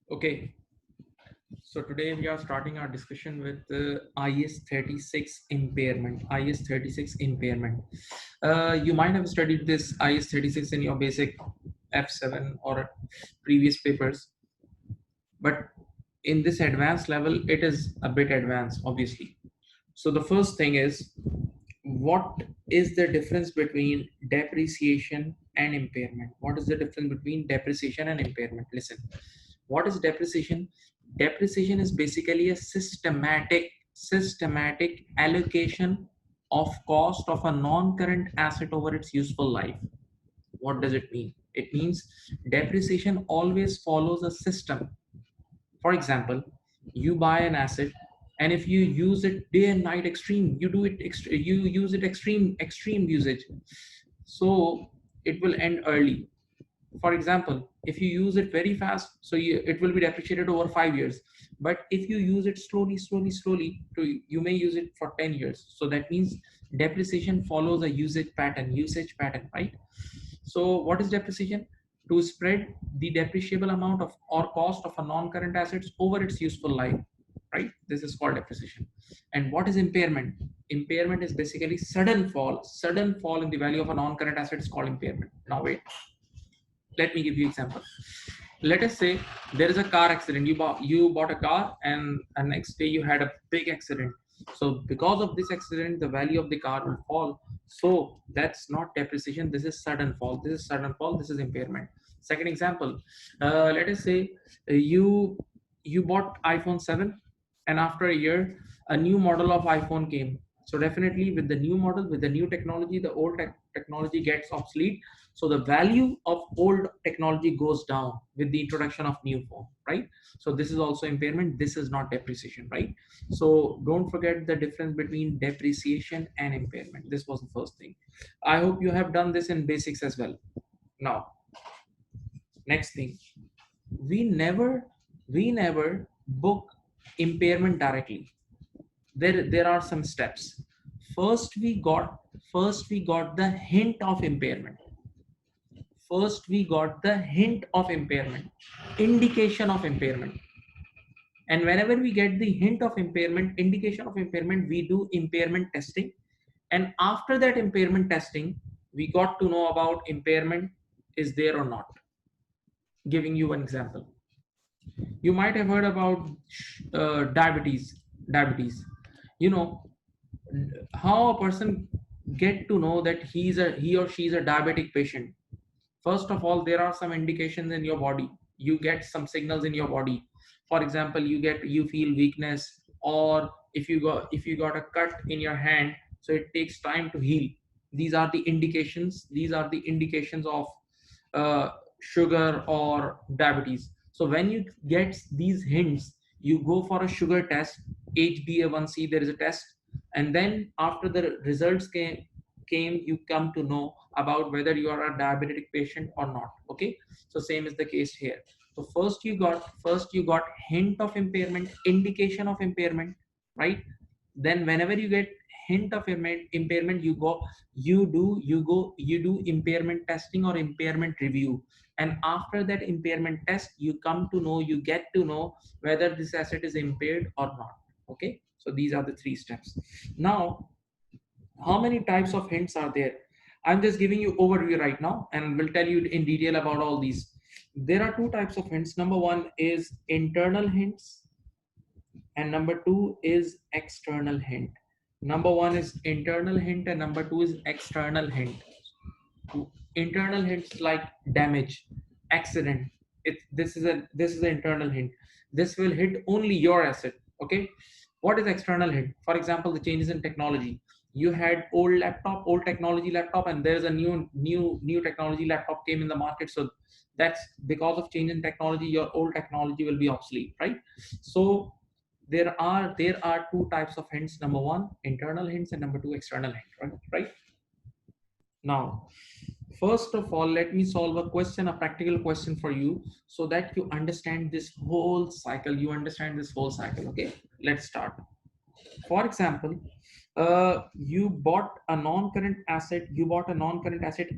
Okay, so today we are starting our discussion with IAS 36 impairment. IAS 36 impairment. You might have studied this IAS 36 in your basic F7 or previous papers, but in this advanced level, it is a bit advanced, obviously. So the first thing is, what is the difference between depreciation and impairment? What is the difference between depreciation and impairment? Listen, what is depreciation? Depreciation is basically a systematic allocation of cost of a non-current asset over its useful life. What does it mean? It means depreciation always follows a system. For example, you buy an asset, and if you use it day and night extreme, you use it extreme usage, so it will end early. For example, if you use it very fast, it will be depreciated over 5 years. But if you use it slowly, you may use it for 10 years. So that means depreciation follows a usage pattern, right? So what is depreciation? To spread the depreciable amount of or cost of a non-current assets over its useful life, right? This is called depreciation. And what is impairment? Impairment is basically sudden fall in the value of a non-current asset is called impairment. Now wait, let me give you example. Let us say there is a car accident. You bought a car, and next day you had a big accident. So because of this accident, the value of the car will fall. So that's not depreciation. This is sudden fall. This is impairment. Second example, let us say you bought iPhone 7, and after a year a new model of iPhone came. So definitely with the new model, with the new technology, the old technology gets obsolete. So the value of old technology goes down with the introduction of new phone, right? So this is also impairment. This is not depreciation, right? So don't forget the difference between depreciation and impairment. This was the first thing. I hope you have done this in basics as well. Now, next thing, we never book impairment directly. There are some steps. First we got the hint of impairment. Indication of impairment. And whenever we get the hint of impairment, indication of impairment, we do impairment testing. And after that impairment testing, we got to know about impairment is there or not. Giving you one example, you might have heard about diabetes. You know how a person get to know that he or she is a diabetic patient. First of all, there are some indications in your body. You get some signals in your body. For example, you feel weakness, or if you got a cut in your hand, so it takes time to heal. These are the indications of uh, sugar or diabetes. So when you get these hints, you go for a sugar test, HbA1c. There is a test, and then after the results came, you come to know about whether you are a diabetic patient or not. Okay, so same is the case here. So first you got hint of impairment, indication of impairment, right? Then whenever you get hint of impairment, you do impairment testing or impairment review. And after that impairment test, you get to know whether this asset is impaired or not. Okay, so these are the three steps. Now, how many types of hints are there? I'm just giving you overview right now, and will tell you in detail about all these. There are two types of hints. Number one is internal hints, and number two is external hint. Number one is internal hint, and number two is external hint. Internal hints like damage, accident. This is an internal hint. This will hit only your asset. Okay. What is external hint? For example, the changes in technology. You had old technology laptop, and there's a new technology laptop came in the market. So that's because of change in technology, your old technology will be obsolete, right? So there are two types of hints. Number one, internal hints, and number two, external hint, right? Now, first of all, let me solve a practical question for you, so that you understand this whole cycle. Okay, let's start. For example, you bought a non-current asset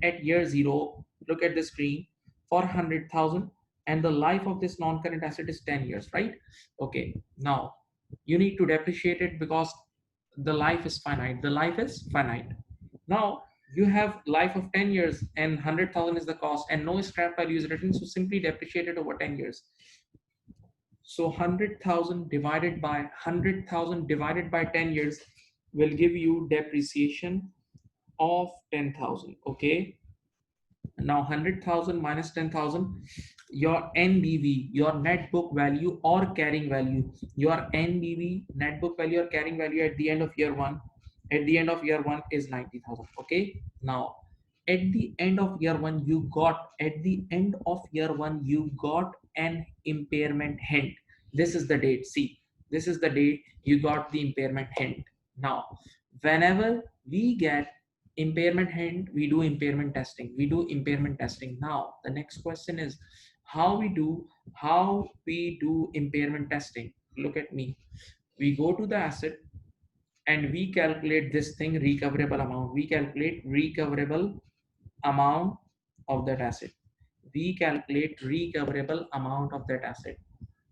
at year zero. Look at the screen, for 100,000. and the life of this non-current asset is 10 years, right? Okay, now you need to depreciate it because the life is finite. The life is finite. Now you have life of 10 years and 100,000 is the cost and no scrap value is written, so simply depreciate it over 10 years. So 100,000 divided by 100,000 divided by 10 years will give you depreciation of 10,000. Okay, now 100,000 minus 10,000, your NBV, your net book value or carrying value, your NBV, net book value or carrying value at the end of year one, at the end of year one is 90,000. Okay, now at the end of year one, at the end of year one, you got an impairment hint. This is the date. See, this is the date you got the impairment hint. Now, whenever we get impairment hint, we do impairment testing. Now the next question is how we do impairment testing. Look at me. We go to the asset and we calculate this thing, recoverable amount. We calculate recoverable amount of that asset. We calculate recoverable amount of that asset.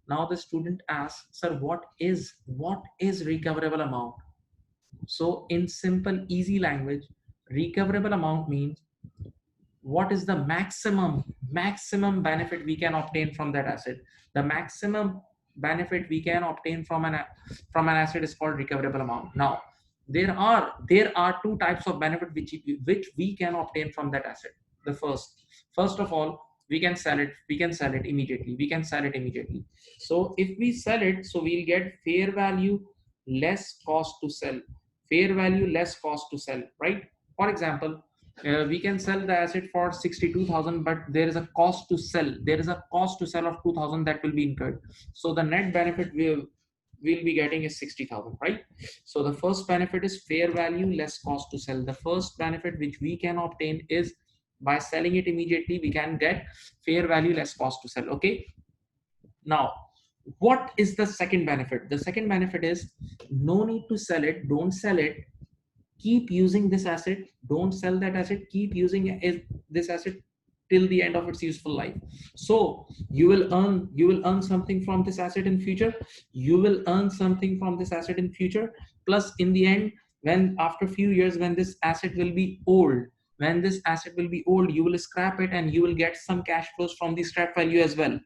Now the student asks, sir, what is recoverable amount? So in simple, easy language, recoverable amount means what is the maximum benefit we can obtain from that asset. The maximum benefit we can obtain from an asset is called recoverable amount. Now there are two types of benefit which we can obtain from that asset. The first of all, we can sell it immediately. So if we sell it, so we'll get fair value less cost to sell. Fair value less cost to sell, right? For example, we can sell the asset for 62,000, but there is a cost to sell. There is a cost to sell of 2,000 that will be incurred. So the net benefit we'll be getting is 60,000, right? So the first benefit is fair value less cost to sell. The first benefit which we can obtain is by selling it immediately, we can get fair value less cost to sell. Okay. Now, what is the second benefit? The second benefit is no need to sell it. Don't sell it, keep using this asset. Don't sell that asset, keep using this asset till the end of its useful life. So you will earn something from this asset in future. Plus in the end, when after few years, when this asset will be old, you will scrap it and you will get some cash flows from the scrap value as well.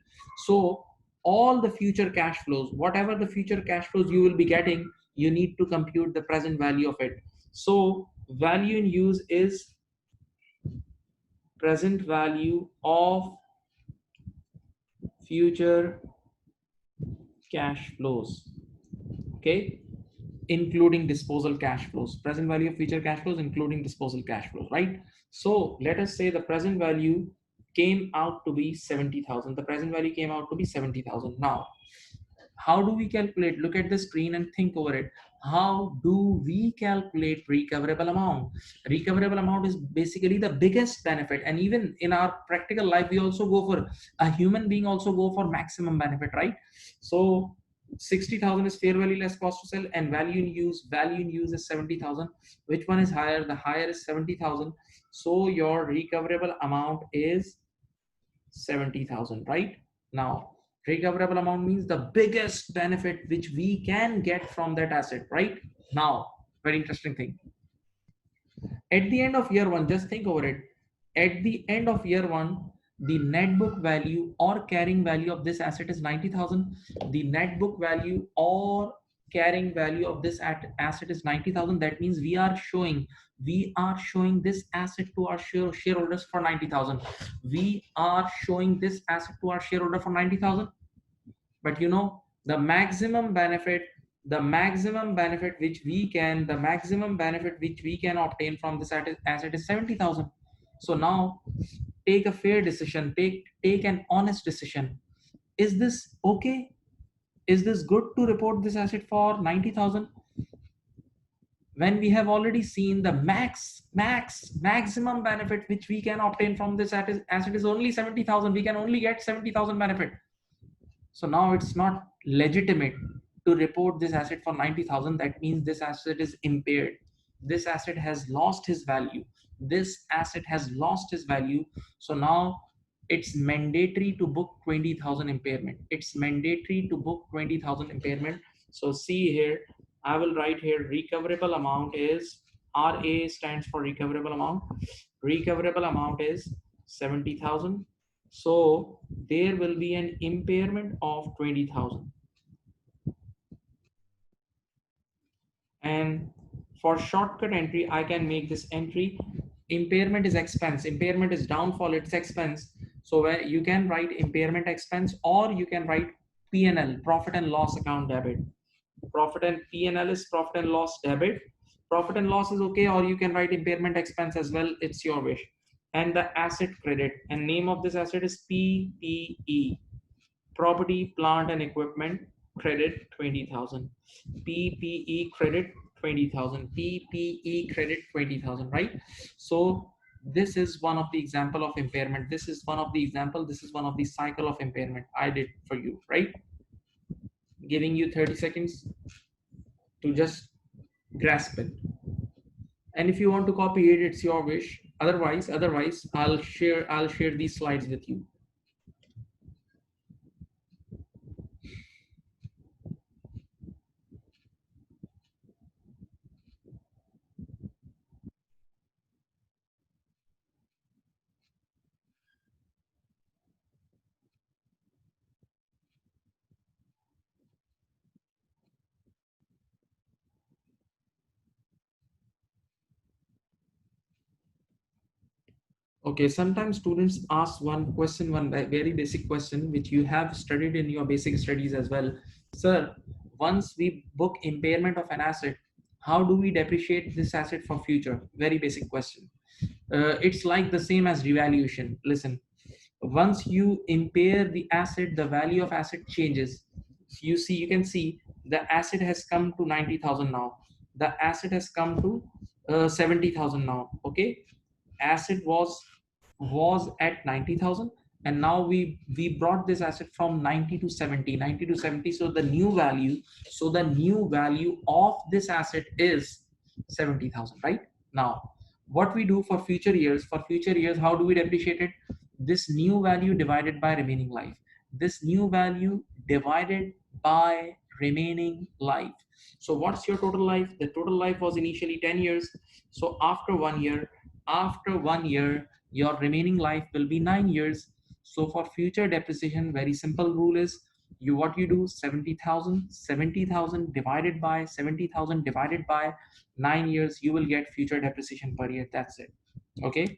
So all the future cash flows, whatever the future cash flows you will be getting, you need to compute the present value of it. So value in use is present value of future cash flows. Okay, including disposal cash flows. Present value of future cash flows including disposal cash flows, right? So let us say the present value came out to be 70,000. The present value came out to be 70,000. Now how do we calculate? Look at the screen and think over it. How do we calculate recoverable amount? Recoverable amount is basically the biggest benefit, and even in our practical life we also go for, a human being also go for maximum benefit, right? So 60,000 is fair value less cost to sell, and value in use is 70,000. Which one is higher? The higher is 70,000. So your recoverable amount is 70,000, right? Now recoverable amount means the biggest benefit which we can get from that asset, right? Now very interesting thing, at the end of year one, just think over it. At the end of year one, the net book value or carrying value of this asset is 90,000. The net book value or carrying value of this asset is 90,000. That means we are showing this asset to our shareholders for 90,000. We are showing this asset to our shareholder for 90,000. But you know, the maximum benefit which we can obtain from this asset is 70,000. So now take a fair decision, take an honest decision. Is this okay? Is this good to report this asset for 90,000 when we have already seen the maximum benefit which we can obtain from this asset is only 70,000? We can only get 70,000 benefit. So now it's not legitimate to report this asset for 90,000. That means this asset is impaired. This asset has lost his value. So now it's mandatory to book 20,000 impairment. It's mandatory to book 20,000 impairment. So see here, I will write here recoverable amount is RA stands for recoverable amount. Recoverable amount is 70,000. So there will be an impairment of 20,000. And for shortcut entry, I can make this entry. Impairment is expense. Impairment is downfall. It's expense. So where you can write impairment expense, or you can write P&L, profit and loss account debit. Profit and P&L is profit and loss debit. Profit and loss is okay, or you can write impairment expense as well. It's your wish. And the asset credit, and name of this asset is PPE, property, plant and equipment credit 20,000. PPE credit 20,000. PPE credit 20,000, right? So this is one of the example of impairment. This is one of the example. This is one of the cycle of impairment I did for you, right? Giving you 30 seconds to just grasp it. And if you want to copy it, it's your wish. Otherwise, I'll share these slides with you. Okay, sometimes students ask one question, one very basic question, which you have studied in your basic studies as well. Sir, once we book impairment of an asset, how do we depreciate this asset for future? Very basic question. It's like the same as revaluation. Listen, once you impair the asset, the value of asset changes. You can see the asset has come to 90,000 now. The asset has come to 70,000 now. Okay, asset was at 90,000, and now we brought this asset from 90 to 70, 90 to 70. So the new value of this asset is 70,000, right? Now what we do for future years, how do we depreciate it? This new value divided by remaining life. This new value divided by remaining life. So what's your total life? The total life was initially 10 years. So after 1 year, your remaining life will be 9 years. So for future depreciation, very simple rule is, what you do, 70,000 divided by 70,000 divided by 9 years, you will get future depreciation per year. That's it. Okay.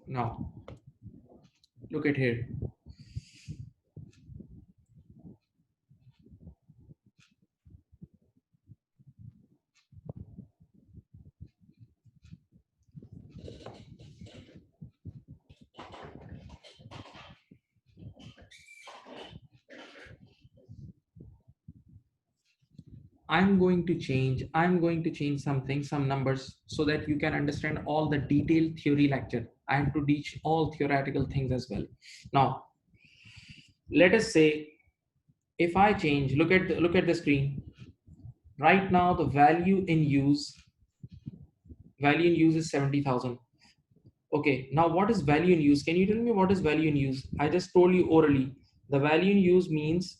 Now look at here. I'm going to change some numbers, so that you can understand all the detailed theory lecture. I have to teach all theoretical things as well. Now let us say, if I change, look at the screen right now. The value in use is 70,000. Okay, now what is value in use? Can you tell me what is value in use? I just told you orally. The value in use means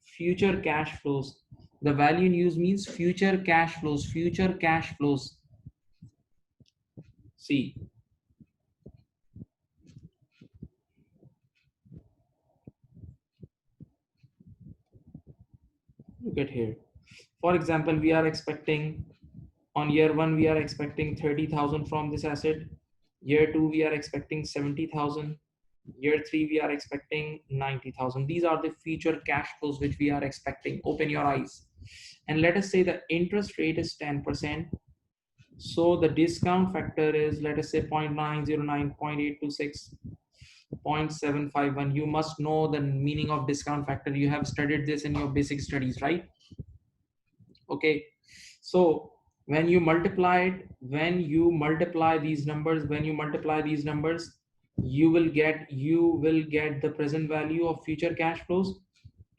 future cash flows. The value in use means future cash flows. Future cash flows. See, look at here. For example, we are expecting, on year one, we are expecting 30,000 from this asset. Year two, we are expecting 70,000. Year three, we are expecting 90,000. These are the future cash flows which we are expecting. Open your eyes. And let us say the interest rate is 10%. So the discount factor is, let us say, 0.909, 0.826, 0.751. You must know the meaning of discount factor. You have studied this in your basic studies, right? Okay. So when you multiply these numbers, you will get the present value of future cash flows,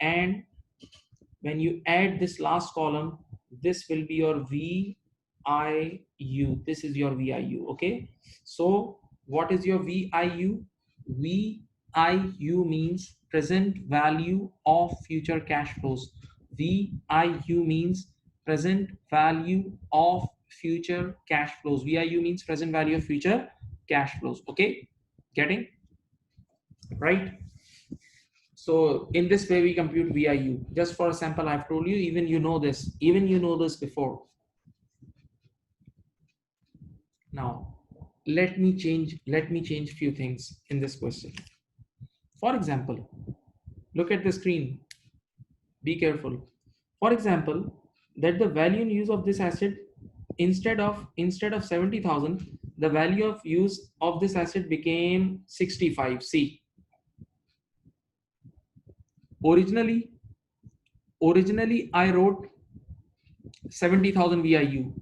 and when you add this last column, this will be your VIU. This is your VIU. Okay, so what is your VIU? VIU means present value of future cash flows. VIU means present value of future cash flows. VIU means present value of future cash flows. Okay, getting right? So in this way we compute VIU. Just for a sample, I've told you, even you know this, before. Now let me change few things in this question. For example, look at the screen, be careful. For example, that the value in use of this asset, instead of 70,000, the value of use of this asset became 65. See, originally I wrote 70,000 VIU.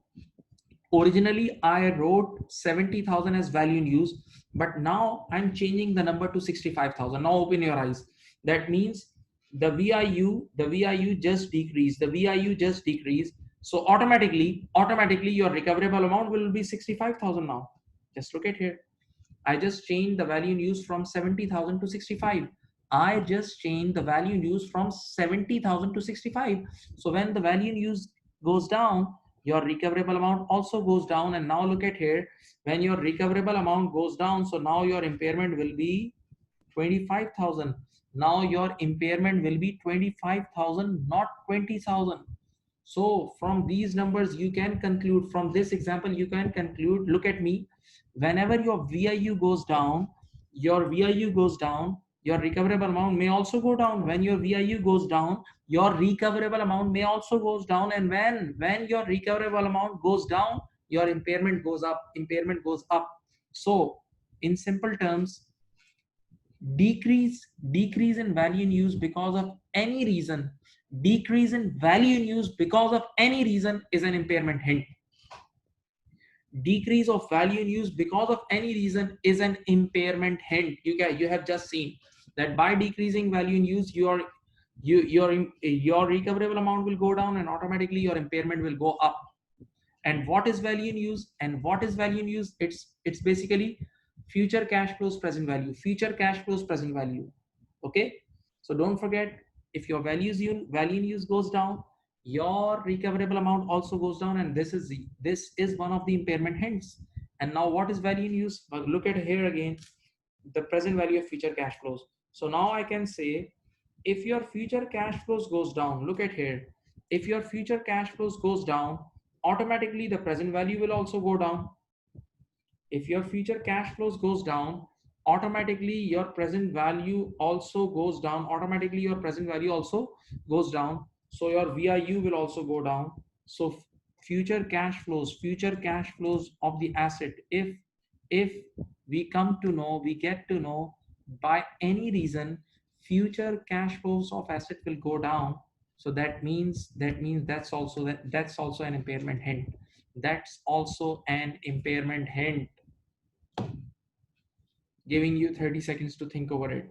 Originally I wrote 70,000 as value in use, but now I'm changing the number to 65,000. Now open your eyes. That means the VIU just decreased. So automatically your recoverable amount will be 65,000 now. Just look at here. I just changed the value in use from 70,000 to 65. I just changed the value in use from 70,000 to 65. So when the value in use goes down, your recoverable amount also goes down. And now look at here, when your recoverable amount goes down, so now your impairment will be 25,000. Now your impairment will be 25,000, not 20,000. So from these numbers, you can conclude, from this example, you can conclude, look at me, whenever your VIU goes down, your recoverable amount may also go down. When your VIU goes down, your recoverable amount may also goes down. And when your recoverable amount goes down, your impairment goes up. So in simple terms, decrease in value in use because of any reason, decrease in value in use because of any reason is an impairment hint. Decrease of value in use because of any reason is an impairment hint. You have just seen that by decreasing value in use, your recoverable amount will go down, and automatically your impairment will go up. And what is value in use? It's basically future cash flows present value. Okay, so don't forget, if your value in use goes down, your recoverable amount also goes down, and this is one of the impairment hints. And now what is value in use? Well, look at here again, the present value of future cash flows. So now I can say, if your future cash flows goes down, look at here, if your future cash flows goes down, automatically the present value will also go down. If your future cash flows goes down, automatically your present value also goes down. So your VIU will also go down. So future cash flows of the asset, if we get to know by any reason future cash flows of asset will go down, so that's also an impairment hint. Giving you 30 seconds to think over it.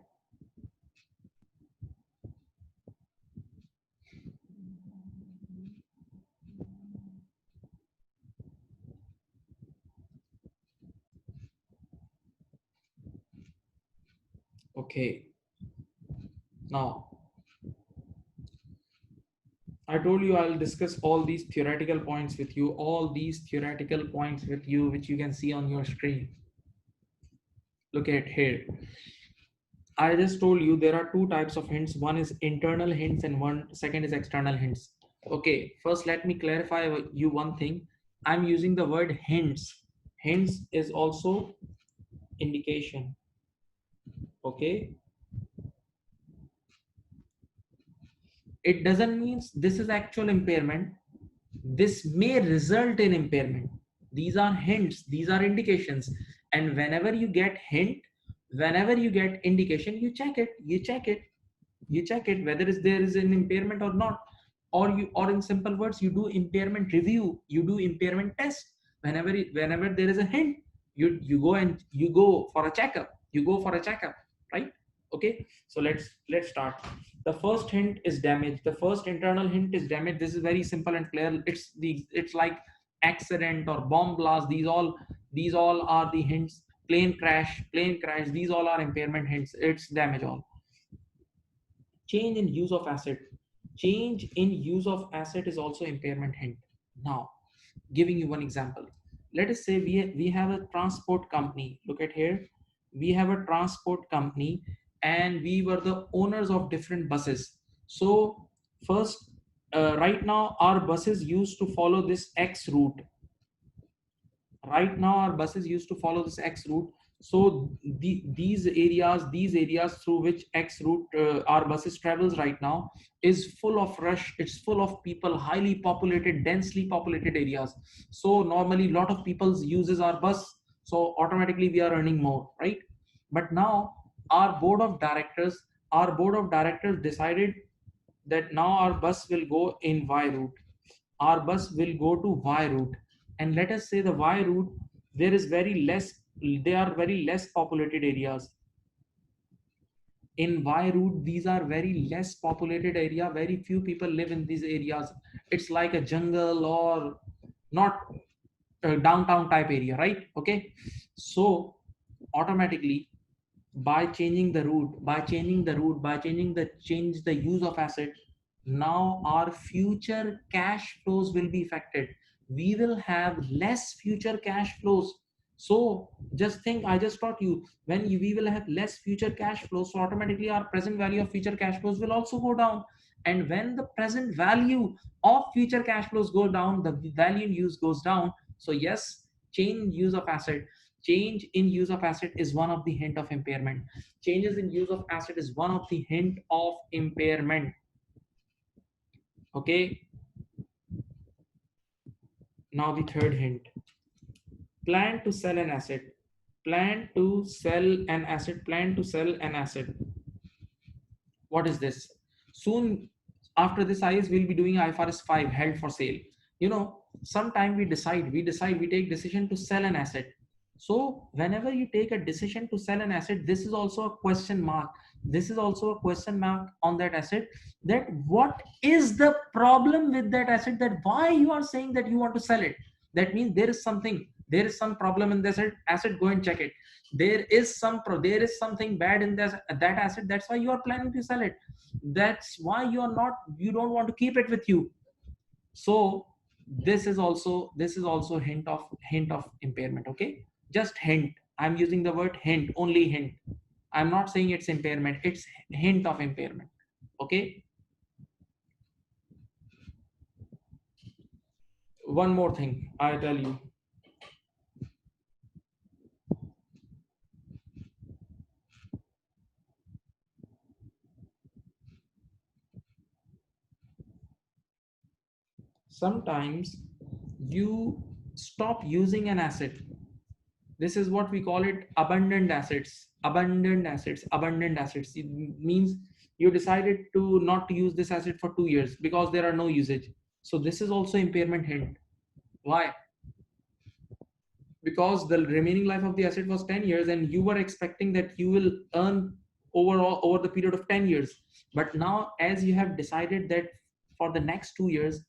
Okay, now I told you I'll discuss all these theoretical points with you, which you can see on your screen. Look at here. I just told you there are two types of hints. One is internal hints and second is external hints. Okay, first let me clarify you one thing. I'm using the word hints. Hints is also indication. Okay, it doesn't mean this is actual impairment. This may result in impairment. These are hints, these are indications. And whenever you get indication, you check it whether there is an impairment or not. Or in simple words, you do impairment review, you do impairment test. Whenever there is a hint, you go for a checkup. You go for a checkup, right? Okay, so let's start. The first hint is damage. The first internal hint is damage. This is very simple and clear. It's like accident or bomb blast. These all are the hints. Plane crash, these all are impairment hints. It's damage all. Change in use of asset. Change in use of asset is also impairment hint. Now, giving you one example. Let us say we have a transport company. Look at here. We have a transport company and we were the owners of different buses. So first, right now our buses used to follow this X route. Right now our buses used to follow this X route. So these areas through which X route our buses travels right now is full of rush. It's full of people, highly populated, densely populated areas. So normally a lot of people uses our bus, so automatically we are earning more, right? But now our board of directors decided that now our bus will go in Y route. Our bus will go to Y route, and let us say the Y route, there is very less, they are very less populated areas. In Y route, these are very less populated area, very few people live in these areas. It's like a jungle or not a downtown type area, right? Okay, so automatically by changing the use of asset, now our future cash flows will be affected. We will have less future cash flows. So just think, I just taught you, we will have less future cash flows, so automatically our present value of future cash flows will also go down. And when the present value of future cash flows go down, the value in use goes down. So yes, change in use of asset is one of the hint of impairment. Changes in use of asset is one of the hint of impairment. Okay, now the third hint. Plan to sell an asset. Plan to sell an asset. What is this? Soon after this IAS, we'll be doing IFRS 5, held for sale. Sometime we take decision to sell an asset. So whenever you take a decision to sell an asset, this is also a question mark. This is also a question mark on that asset, that what is the problem with that asset, that why you are saying that you want to sell it. That means there is some problem in this asset. Go and check it. There is something bad in that asset. That's why you are planning to sell it. That's why you don't want to keep it with you. So this is also hint of impairment. Okay, just hint. I'm using the word hint, only hint. I'm not saying it's impairment, it's hint of impairment. Okay, one more thing I tell you. Sometimes you stop using an asset. This is what we call it, abundant assets. It means you decided to not to use this asset for 2 years because there are no usage. So this is also impairment hint. Why? Because the remaining life of the asset was 10 years and you were expecting that you will earn overall over the period of 10 years. But now, as you have decided that for the next 2 years,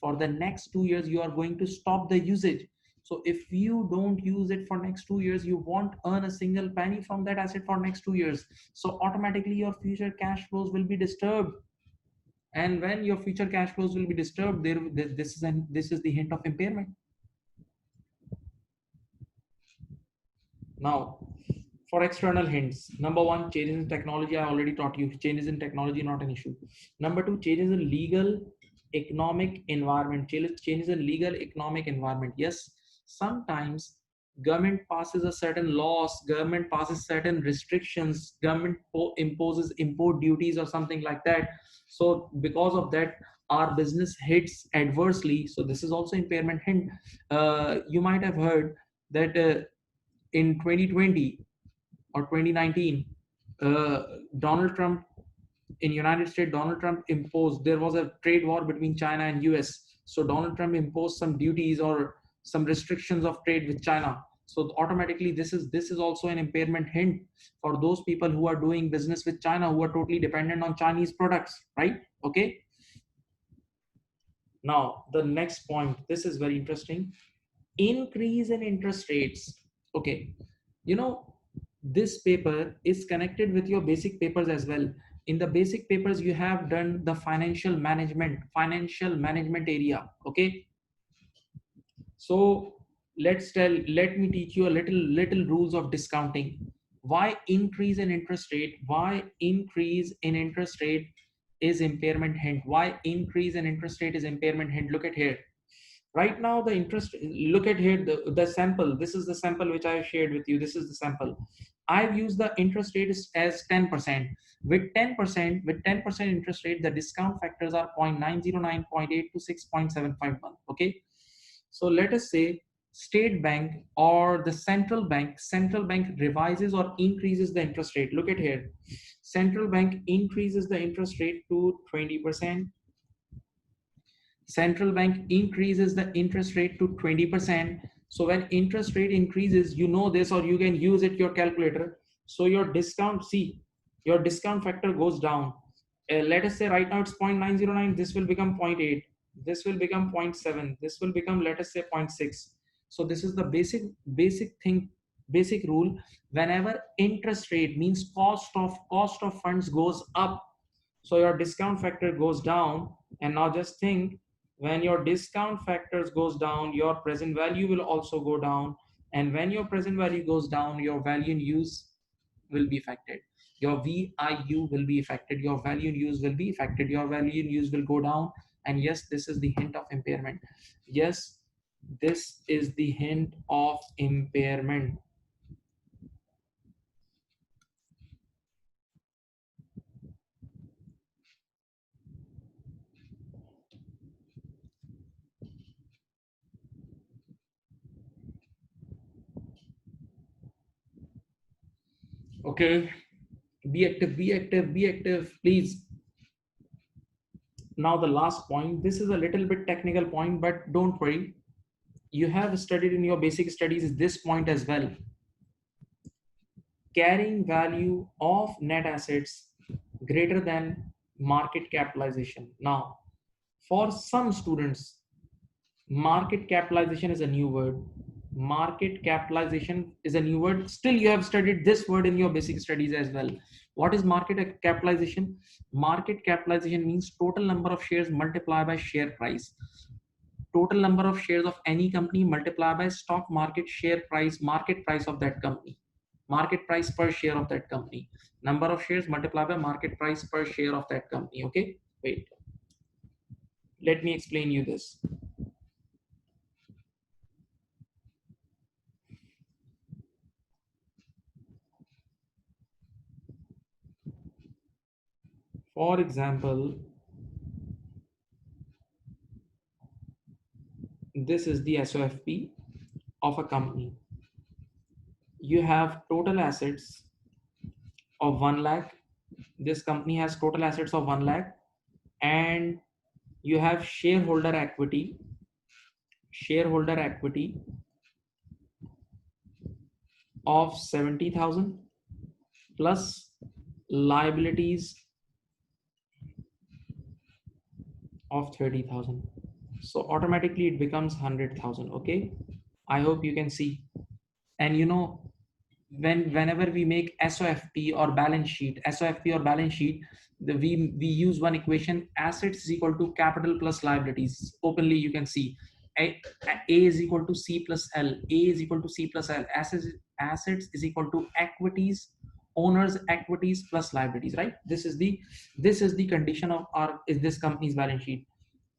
you are going to stop the usage. So if you don't use it for next 2 years, you won't earn a single penny from that asset for next 2 years. So automatically your future cash flows will be disturbed. And when your future cash flows will be disturbed, this is the hint of impairment. Now, for external hints, number one, changes in technology. I already taught you, changes in technology, not an issue. Number two, changes in legal economic environment. Changes in legal economic environment. Yes, sometimes government passes a certain laws, government passes certain restrictions, government imposes import duties or something like that. So because of that, our business hits adversely. So this is also impairment hint. You might have heard that in 2020 or 2019, Donald Trump in United States, Donald Trump imposed, there was a trade war between China and US. So Donald Trump imposed some duties or some restrictions of trade with China. So automatically this is also an impairment hint for those people who are doing business with China, who are totally dependent on Chinese products, right? Okay. Now the next point, this is very interesting. Increase in interest rates. Okay, you know, this paper is connected with your basic papers as well. In the basic papers you have done the financial management area. Okay, so let me teach you a little rules of discounting. Why increase in interest rate? Why increase in interest rate is impairment hint? Why increase in interest rate is impairment hint? Look at here. Right now the interest, look at here, the sample, this is the sample which I have shared with you. This is the sample. I've used the interest rate as 10%. With 10% interest rate, the discount factors are 0.909, 0.8 to 6.751. Okay, so let us say state bank or the central bank revises or increases the interest rate. Look at here, central bank increases the interest rate to 20%. Central bank increases the interest rate to 20%. So when interest rate increases, you know this, or you can use it your calculator. So your discount, see, your discount factor goes down. Let us say right now it's 0.909, this will become zero point 0.8, this will become zero point 0.7, this will become, let us say, zero point 0.6. So this is the basic thing, basic rule. Whenever interest rate means cost of funds goes up, so your discount factor goes down. And now just think, when your discount factors goes down, your present value will also go down. And when your present value goes down, your value in use will be affected. Your VIU will be affected. Your value in use will be affected. Your value in use will go down. And yes, this is the hint of impairment. Yes, this is the hint of impairment. Okay, be active, be active, be active, please. Now the last point, this is a little bit technical point, but don't worry, you have studied in your basic studies this point as well. Carrying value of net assets greater than market capitalization. Now for some students, market capitalization is a new word. Market capitalization is a new word. Still you have studied this word in your basic studies as well. What is market capitalization? Market capitalization means total number of shares multiplied by share price. Total number of shares of any company multiplied by stock market price of that company, market price per share of that company. Number of shares multiplied by market price per share of that company. Okay, wait, let me explain you this. For example, this is the SOFP of a company. You have total assets of 1 lakh. This company has total assets of 1 lakh, and you have shareholder equity of 70,000 plus liabilities of 30,000. So automatically it becomes 100,000. Okay, I hope you can see. And you know, whenever we make SOFP or balance sheet, we use one equation: assets is equal to capital plus liabilities. Openly you can see A is equal to C plus L. A is equal to C plus L. Assets is equal to equities, owners equities plus liabilities, right? This is the condition of our is this company's balance sheet,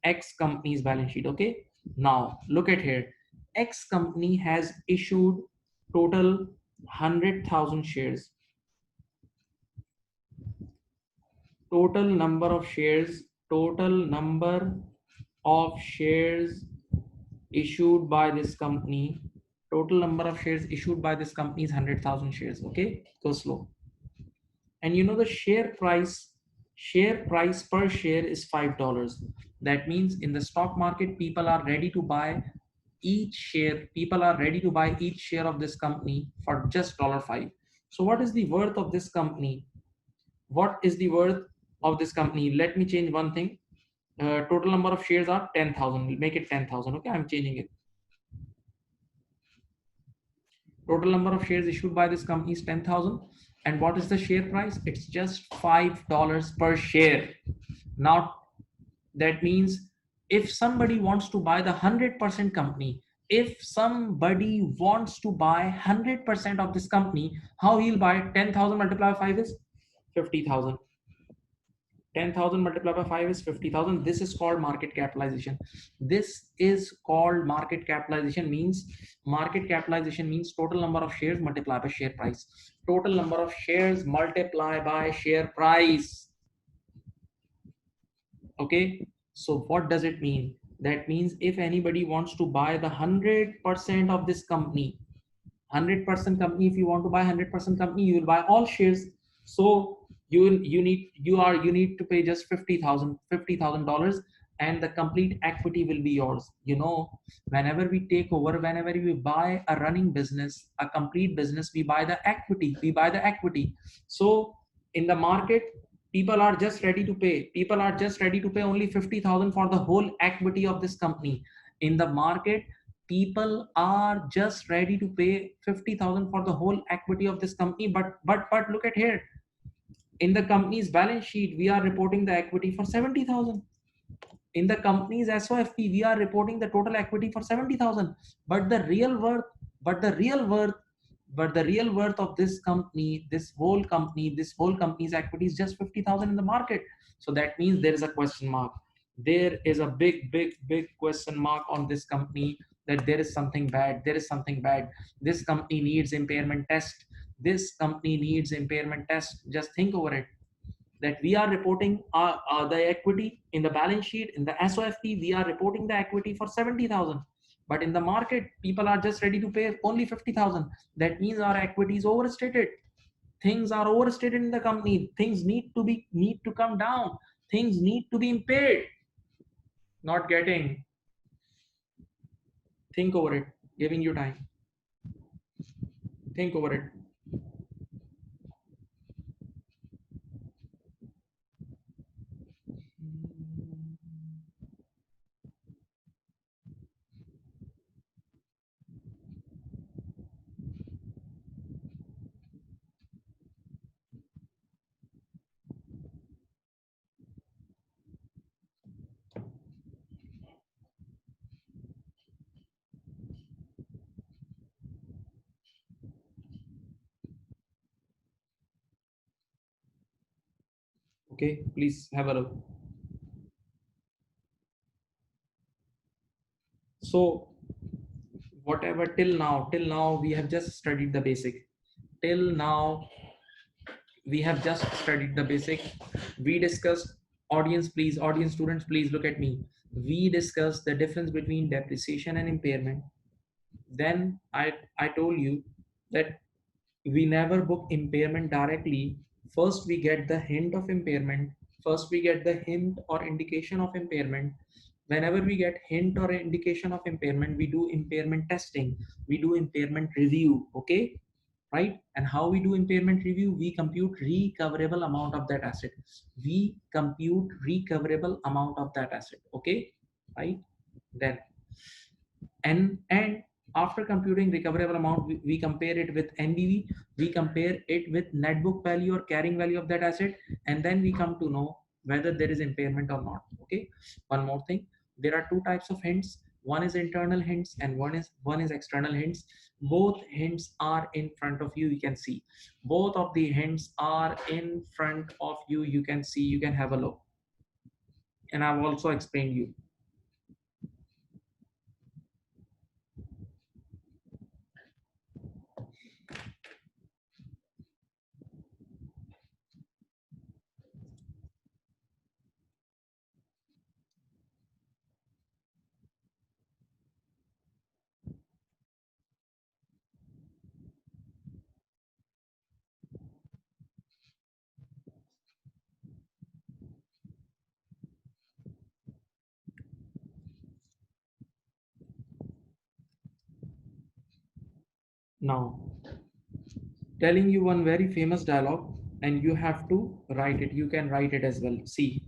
X company's balance sheet. Okay, now look at here. X company has issued total 100,000 shares. Total number of shares issued by this company, total number of shares issued by this company is 100,000 shares. Okay, go slow. And you know the share price per share is $5. That means in the stock market people are ready to buy each share, people are ready to buy each share of this company for just $5. So what is the worth of this company? What is the worth of this company? Let me change one thing. Total number of shares are 10,000. We'll make it 10,000. Okay, I'm changing it. Total number of shares issued by this company is 10,000. And what is the share price? It's just $5 per share. Now, that means if somebody wants to buy the 100% company, if somebody wants to buy 100% of this company, how he'll buy 10,000 multiplied by 5 is 50,000. 10,000 multiplied by 5 is 50,000. This is called market capitalization. This is called market capitalization. Market capitalization means total number of shares multiplied by share price. Total number of shares multiplied by share price. Okay. So what does it mean? That means if anybody wants to buy the 100% of this company, 100% company, if you want to buy 100% company, you will buy all shares. So you need to pay just $50,000, and the complete equity will be yours. Whenever we take over, whenever we buy a running business, a complete business, we buy the equity. So in the market, people are just ready to pay only 50,000 for the whole equity of this company. In the market, people are just ready to pay 50,000 for the whole equity of this company. But look at here, in the company's balance sheet, we are reporting the equity for 70,000. In the company's SOFP, we are reporting the total equity for 70,000. But the real worth, but the real worth, but the real worth of this company, this whole company's equity is just 50,000 in the market. So that means there is a question mark. There is a big question mark on this company, that there is something bad. There is something bad. This company needs impairment test. This company needs impairment test. Just think over it, that we are reporting the equity in the balance sheet, in the SOFP, we are reporting the equity for 70,000. But in the market, people are just ready to pay only 50,000. That means our equity is overstated. Things are overstated in the company. Things need to come down. Things need to be impaired. Not getting. Think over it. Giving you time. Think over it. Okay, please have a look. So whatever till now we have just studied the basic. Till now we have just studied the basic. We discussed, audience students, please look at me. We discussed the difference between depreciation and impairment. Then I told you that we never book impairment directly. First we get the hint of impairment. First we get the hint or indication of impairment. Whenever we get hint or indication of impairment, we do impairment testing, we do impairment review. Okay, right? And how we do impairment review? We compute recoverable amount of that asset. We compute recoverable amount of that asset. Okay, right? Then and after computing recoverable amount, we compare it with NBV, we compare it with net book value or carrying value of that asset, and then we come to know whether there is impairment or not. Okay, one more thing, there are two types of hints. One is internal hints and one is external hints. Both hints are in front of you, you can see. Both of the hints are in front of you, you can see, you can have a look. And I've also explained you. Now, telling you one very famous dialogue, and you have to write it. You can write it as well. See,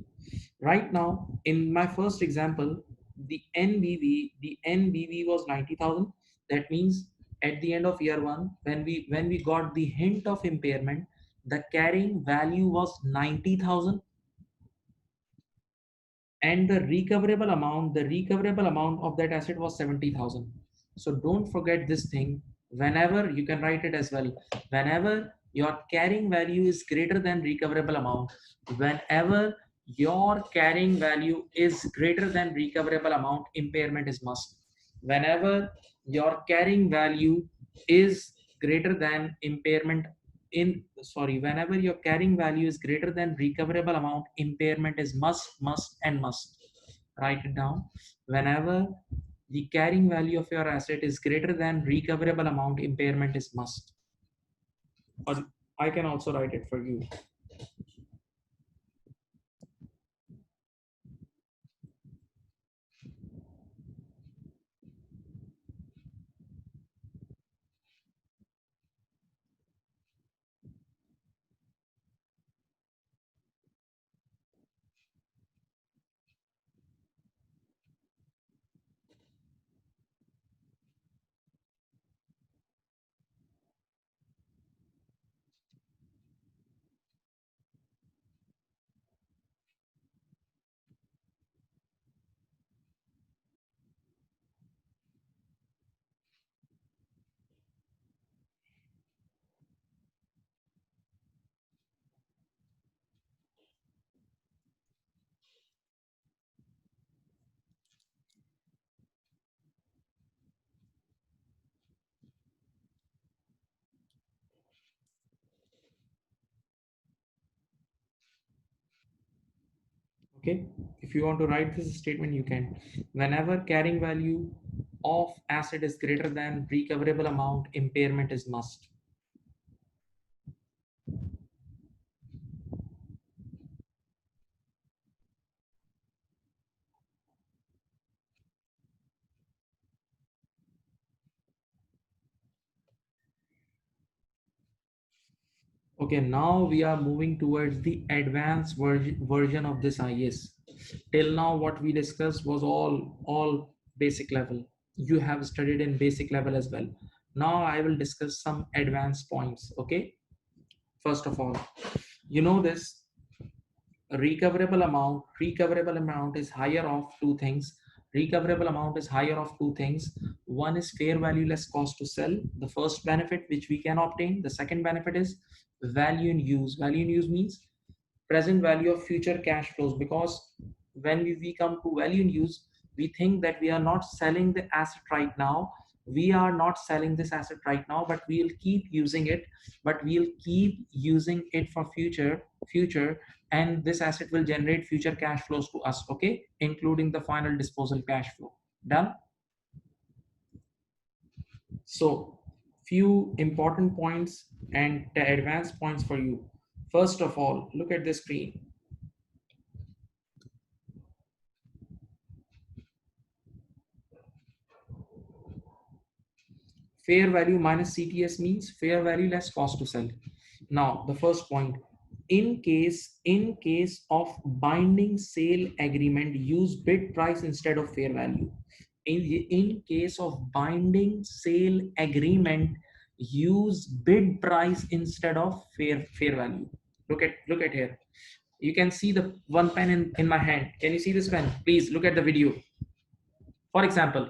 right now in my first example, the NBV was 90,000. That means at the end of year one, when we got the hint of impairment, the carrying value was 90,000, and the recoverable amount of that asset was 70,000. So don't forget this thing. Whenever you can write it as well, whenever your carrying value is greater than recoverable amount, whenever your carrying value is greater than recoverable amount, impairment is must. Whenever your carrying value is greater than impairment in sorry whenever your carrying value is greater than recoverable amount, impairment is must. Write it down. Whenever the carrying value of your asset is greater than recoverable amount, impairment is must. Or I can also write it for you. Okay, if you want to write this statement, you can. Whenever carrying value of asset is greater than recoverable amount, impairment is must. Okay, now we are moving towards the advanced version of this IAS. Till now, what we discussed was all basic level. You have studied in basic level as well. Now I will discuss some advanced points. Okay, first of all, you know this recoverable amount is higher of two things. Recoverable amount is higher of two things. One is fair value less cost to sell, the first benefit which we can obtain. The second benefit is value in use. Value in use means present value of future cash flows, because when we come to value in use, we think that we are not selling the asset right now. We are not selling this asset right now, but we'll keep using it. But we'll keep using it for future, and this asset will generate future cash flows to us. Okay, including the final disposal cash flow. Done. So few important points and the advanced points for you. First of all, look at the screen. Fair value minus CTS means fair value less cost to sell. Now, the first point, in case of binding sale agreement, use bid price instead of fair value. In case of binding sale agreement, use bid price instead of fair value. Look at here. You can see the one pen in my hand. Can you see this pen? Please look at the video. For example,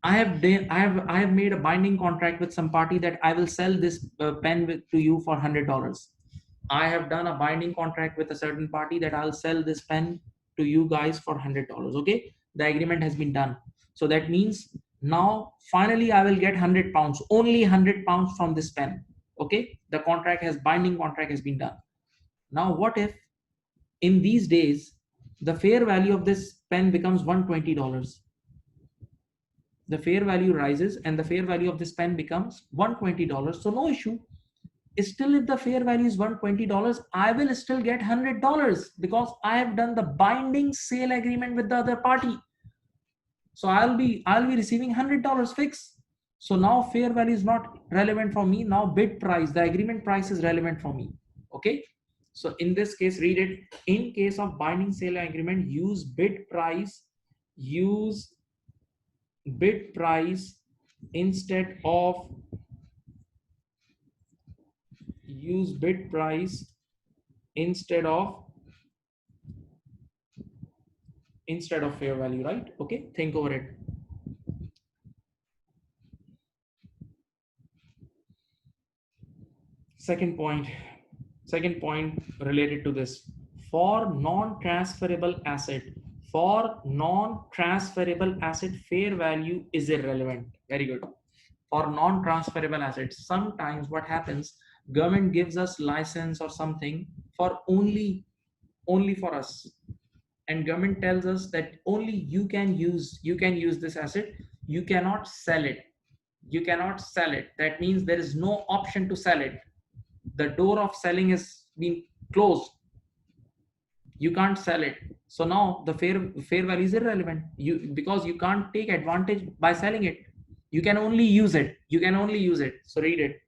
I have made a binding contract with some party that I will sell this to you for $100. I have done a binding contract with a certain party that I'll sell this pen to you guys for $100. Okay, the agreement has been done. So that means now finally I will get £100, only £100 from this pen. Okay, the binding contract has been done. Now what if in these days the fair value of this pen becomes $120? The fair value rises and the fair value of this pen becomes $120. So no issue. Still, if the fair value is $120, I will still get $100 because I have done the binding sale agreement with the other party. So I'll be receiving $100 fixed. So now fair value is not relevant for me. Now bid price, the agreement price is relevant for me. Okay. So in this case, read it. In case of binding sale agreement, use bid price instead of use bid price instead of fair value, right? Okay, think over it. Second point related to this. For non-transferable asset, fair value is irrelevant. Very good. For non-transferable assets, sometimes what happens, government gives us license or something for only for us, and government tells us that only you can use this asset, you cannot sell it. That means there is no option to sell it. The door of selling is being closed. You can't sell it. So now the fair value is irrelevant, because you can't take advantage by selling it. You can only use it. So read it.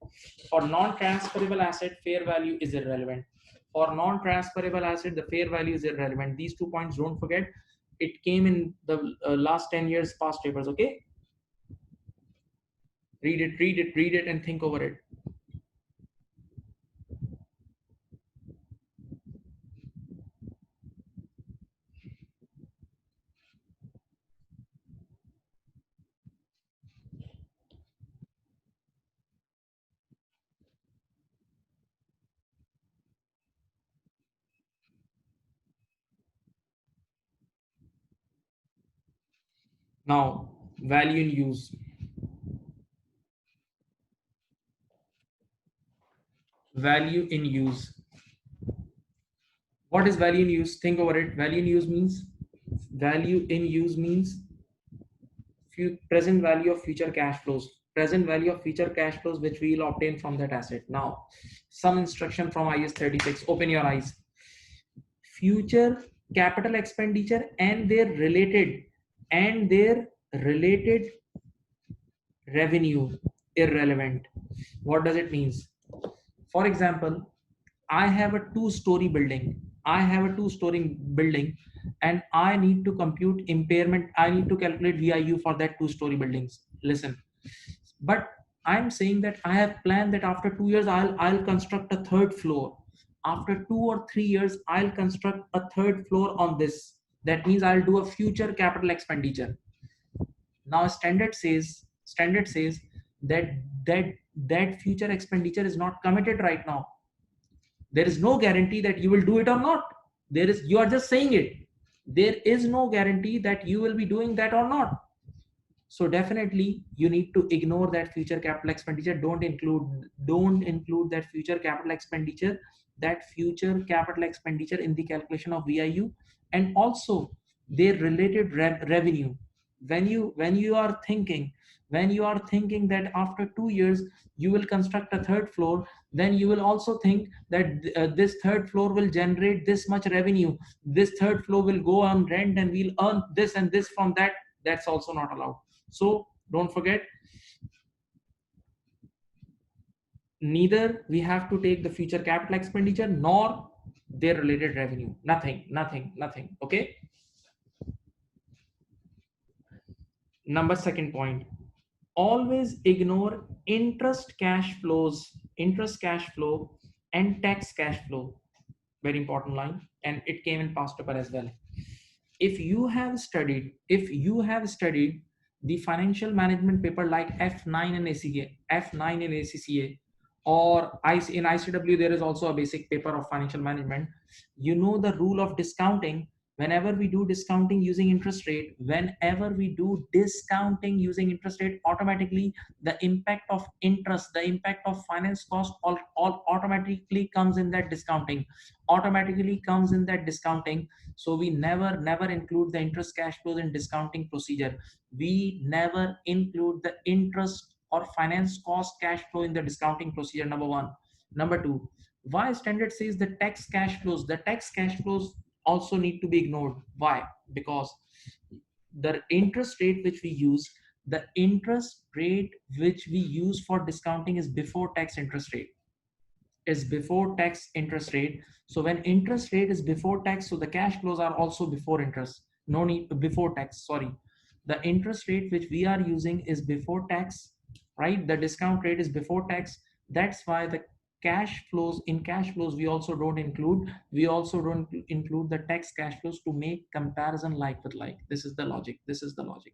For non-transferable asset, fair value is irrelevant. For non-transferable asset, the fair value is irrelevant. These 2 points, don't forget. It came in the last 10 years past papers. Okay, read it and think over it. Now, value in use. Value in use. What is value in use? Think over it. Value in use means present value of future cash flows. Present value of future cash flows which we will obtain from that asset. Now, some instruction from IAS 36. Open your eyes. Future capital expenditure and their related revenue irrelevant. What does it mean? For example, I have a two-story building. And I need to compute impairment. I need to calculate VIU for that two-story buildings. Listen, but I'm saying that I have planned that after 2 years I'll construct a third floor. After 2 or 3 years, I'll construct a third floor on this. That means I'll do a future capital expenditure. Now standard says that that future expenditure is not committed right now. There is no guarantee that you will do it or not. You are just saying it. There is no guarantee that you will be doing that or not. So definitely you need to ignore that future capital expenditure. Don't include that future capital expenditure in the calculation of VIU. And also their related revenue. When you are thinking that after 2 years you will construct a third floor, then you will also think that this third floor will generate this much revenue. This third floor will go on rent and we'll earn this and this from that. That's also not allowed. So don't forget, neither we have to take the future capital expenditure nor their related revenue. Nothing. Okay. Second point, always ignore interest cash flow and tax cash flow. Very important line, and it came in past paper as well. If you have studied the financial management paper like F9 and ACCA, or in ICAEW, there is also a basic paper of financial management. You know the rule of discounting. Whenever we do discounting using interest rate, automatically the impact of interest, the impact of finance cost all automatically comes in that discounting. So we never include the interest cash flows in discounting procedure. We never include the interest or finance cost cash flow in the discounting procedure. Number one. Number two, why standard says the tax cash flows also need to be ignored. Why? Because the interest rate which we use, The interest rate which we use for discounting is before tax interest rate. Is before tax interest rate. So when interest rate is before tax, so the cash flows are also before interest. No need before tax. Sorry, the interest rate which we are using is before tax, right? The discount rate is before tax. That's why the cash flows, in cash flows we also don't include, the tax cash flows to make comparison like with like. This is the logic. This is the logic.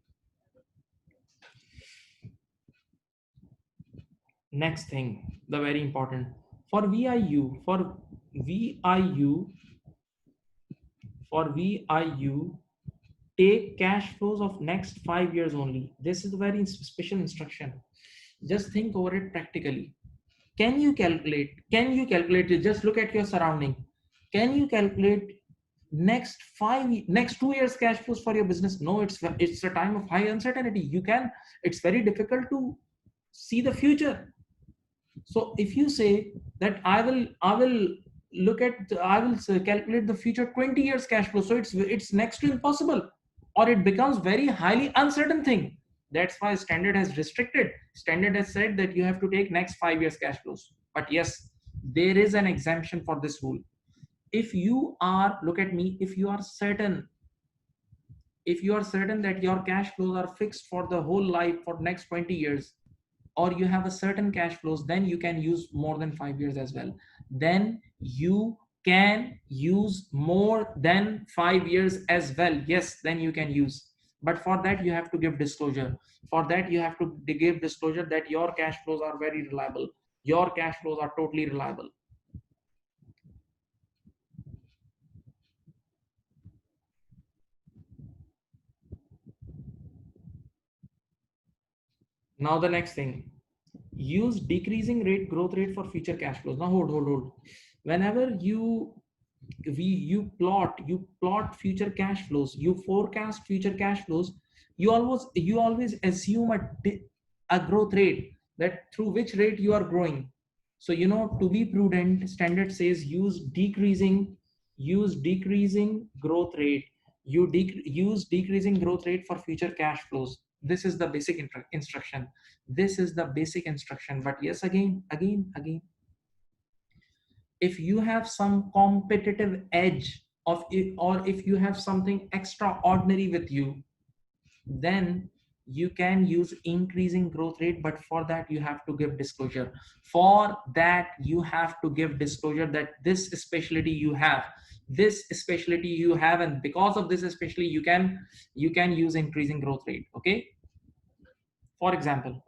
Next thing, the very important, for VIU, VIU, for VIU, take cash flows of next 5 years only. This is a very special instruction. Just think over it practically. Can you calculate? Can you calculate it? Just look at your surrounding. Can you calculate next 2 years cash flows for your business? No, it's a time of high uncertainty. It's very difficult to see the future. So if you say that I will calculate the future 20 years cash flow, so it's next to impossible, or it becomes very highly uncertain thing. That's why standard has restricted. Standard has said that you have to take next 5 years cash flows. But yes, there is an exemption for this rule. If you are, look at me, if you are certain that your cash flows are fixed for the whole life for next 20 years, or you have a certain cash flows, then you can use more than 5 years as well. Then you can use more than 5 years as well. Yes, then you can use. But for that, you have to give disclosure. For that, you have to give disclosure that your cash flows are very reliable. Your cash flows are totally reliable. Now the next thing, use decreasing rate growth rate for future cash flows. Now hold. Whenever you plot future cash flows, you forecast future cash flows, you always assume a growth rate, that through which rate you are growing. So to be prudent, standard says use decreasing growth rate. Use decreasing growth rate for future cash flows. This is the basic instruction. This is the basic instruction. But yes, again, if you have some competitive edge of it, or if you have something extraordinary with you, then you can use increasing growth rate. But for that, you have to give disclosure. For that, you have to give disclosure that this specialty you have, and because of this especially, you can use increasing growth rate. Okay. For example,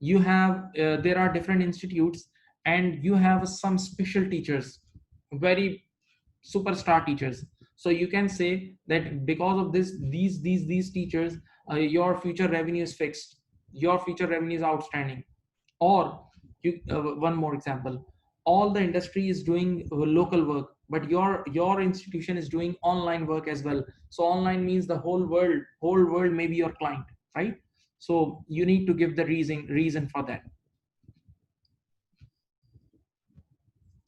there are different institutes, and you have some special teachers, very superstar teachers. So you can say that because of these teachers, your future revenue is fixed, your future revenue is outstanding. Or one more example, all the industry is doing local work, but your institution is doing online work as well. So online means the whole world may be your client, right? So you need to give the reason for that.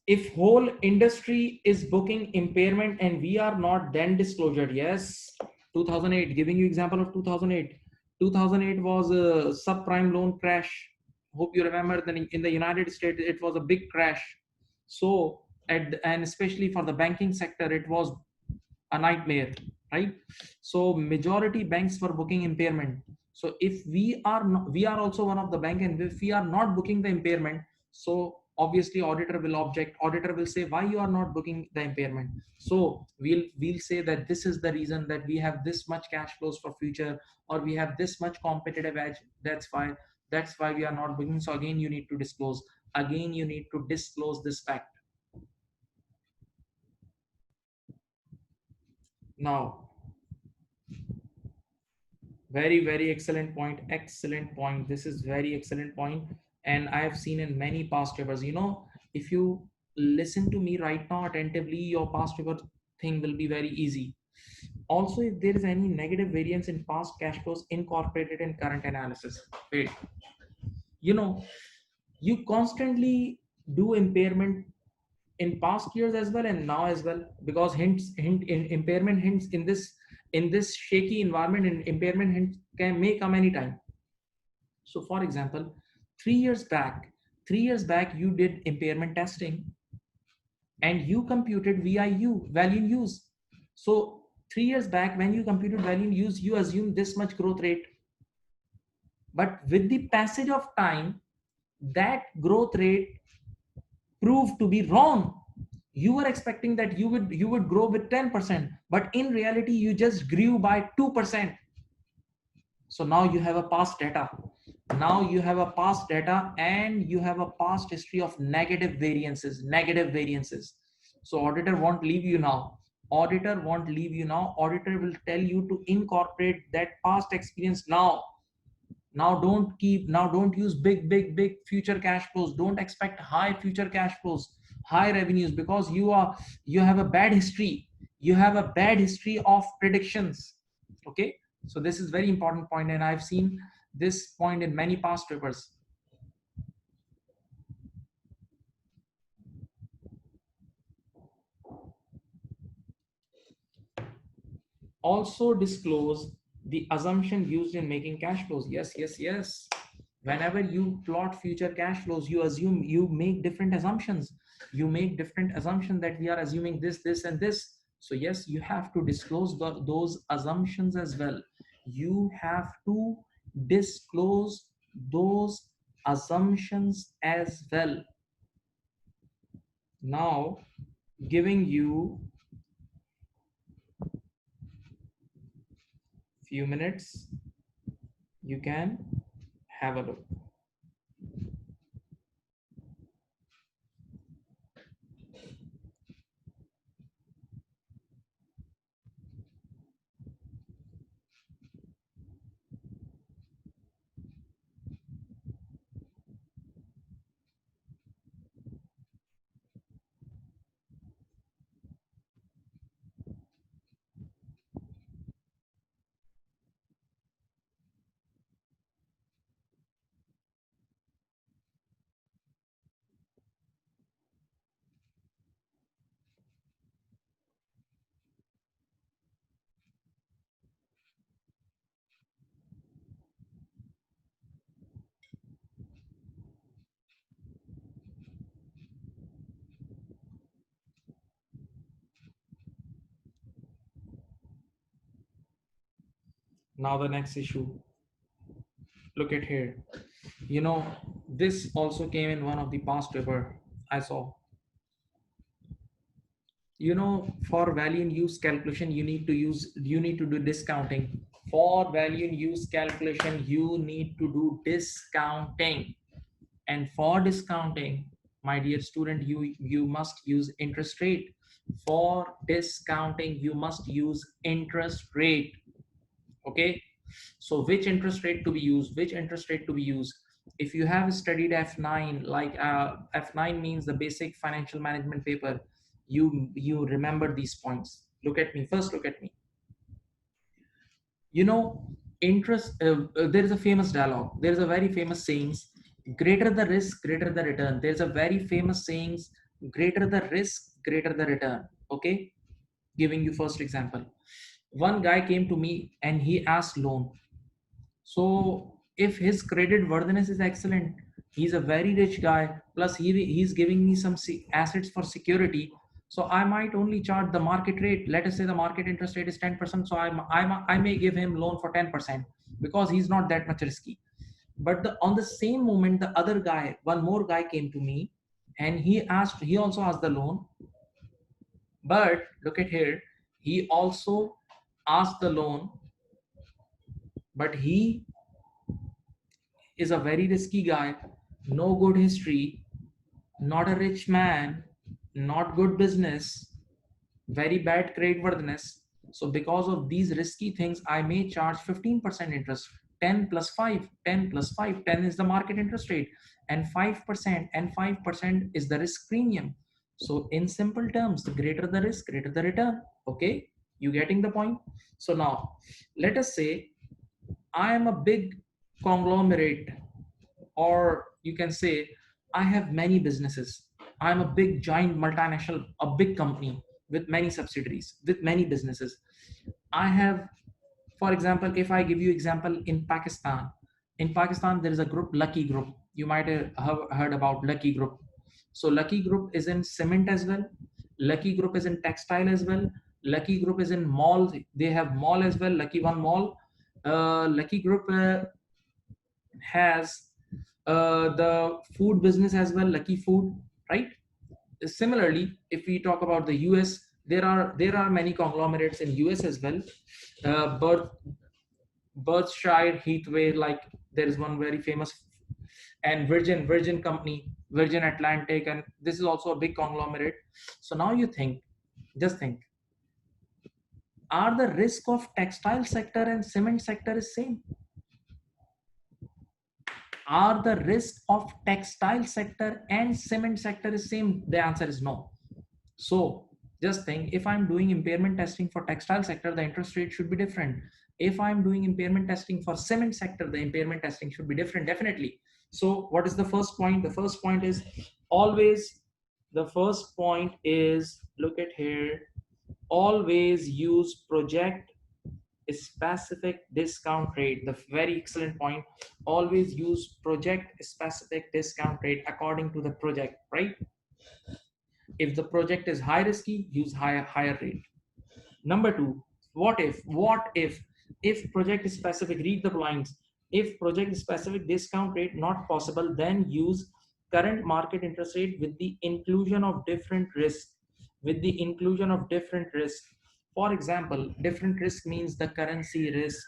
If whole industry is booking impairment and we are not, then disclosure. Yes, 2008, giving you example of 2008. 2008 was a subprime loan crash. Hope you remember that in the United States it was a big crash. So and especially for the banking sector, it was a nightmare, right? So majority banks were booking impairment. So if we are not, we are also one of the bank, and if we are not booking the impairment, so obviously auditor will object. Auditor will say, why you are not booking the impairment? So we'll say that this is the reason, that we have this much cash flows for future, or we have this much competitive edge. That's why we are not booking. So again, you need to disclose. Again, you need to disclose this fact. Now, very excellent point. Excellent point. This is very excellent point, and I have seen in many past papers. If you listen to me right now attentively, your past paper thing will be very easy. Also, if there is any negative variance in past cash flows incorporated in current analysis. Wait, you know you constantly do impairment in past years as well and now as well, because hint in impairment hints in this shaky environment, and impairment hints may come anytime. So for example, 3 years back, 3 years back, you did impairment testing and you computed VIU, value in use. So 3 years back, when you computed value in use, you assumed this much growth rate. But with the passage of time, that growth rate proved to be wrong. You were expecting that you would grow with 10%, but in reality, you just grew by 2%. So now you have a past data. Now you have a past data and you have a past history of negative variances, negative variances. So auditor won't leave you now. Auditor won't leave you now. Auditor will tell you to incorporate that past experience now. Now don't use big future cash flows. Don't expect high future cash flows, high revenues, because you have a bad history. You have a bad history of predictions. Okay, so this is very important point, and I've seen this point in many past papers. Also disclose the assumption used in making cash flows. Yes. Whenever you plot future cash flows, you make different assumptions. You make different assumptions that we are assuming this and this. So yes, you have to disclose those assumptions as well. You have to disclose those assumptions as well. Now, giving you few minutes, you can have a look. Now the next issue, look at here. You know, this also came in one of the past paper I saw. You know, for value in use calculation, you need to do discounting. For value in use calculation, you need to do discounting. And for discounting, my dear student, you must use interest rate. For discounting, you must use interest rate. Okay, so which interest rate to be used? Which interest rate to be used? If you have studied F9, like F9 means the basic financial management paper, you remember these points. Look at me first. Look at me. You know, interest. There is a famous dialogue. There is a very famous sayings. Greater the risk, greater the return. There's a very famous sayings. Greater the risk, greater the return. Okay, giving you first example. One guy came to me and he asked loan. So if his credit worthiness is excellent, he's a very rich guy, plus he's giving me some assets for security. So I might only charge the market rate. Let us say the market interest rate is 10%. So I may give him loan for 10% because he's not that much risky. But on the same moment, the other guy, one more guy came to me and he also asked the loan. But look at here, he also asked the loan, but he is a very risky guy, no good history, not a rich man, not good business, very bad creditworthiness. So because of these risky things, I may charge 15% interest. 10 plus 5, 10 plus 5, 10 is the market interest rate, and 5% is the risk premium. So in simple terms, the greater the risk, greater the return. Okay, you getting the point? So now let us say I am a big conglomerate, or you can say I have many businesses. I'm a big giant multinational, a big company with many subsidiaries, with many businesses. I have, for example, if I give you example in Pakistan, In Pakistan, there is a group, Lucky Group. You might have heard about Lucky Group. So Lucky Group is in cement as well. Lucky Group is in textile as well. Lucky Group is in mall. They have mall as well. Lucky One Mall. Lucky Group has the food business as well. Lucky Food, right? Similarly, if we talk about the US, there are many conglomerates in US as well. But Berkshire Hathaway, like there is one very famous, and Virgin Company, Virgin Atlantic, and this is also a big conglomerate. So now you think, just think, are the risk of textile sector and cement sector is same? Are the risk of textile sector and cement sector is same? The answer is no. So just think, if I'm doing impairment testing for textile sector, the interest rate should be different. If I'm doing impairment testing for cement sector, the impairment testing should be different, definitely. So what is the first point? The first point is always, the first point is, look at here, always use project specific discount rate. The very excellent point. Always use project specific discount rate according to the project, right? If the project is high risky, use higher rate. Number two, what if project is specific, read the lines. If project specific discount rate not possible, then use current market interest rate with the inclusion of different risk. With the inclusion of different risk. For example, different risk means the currency risk,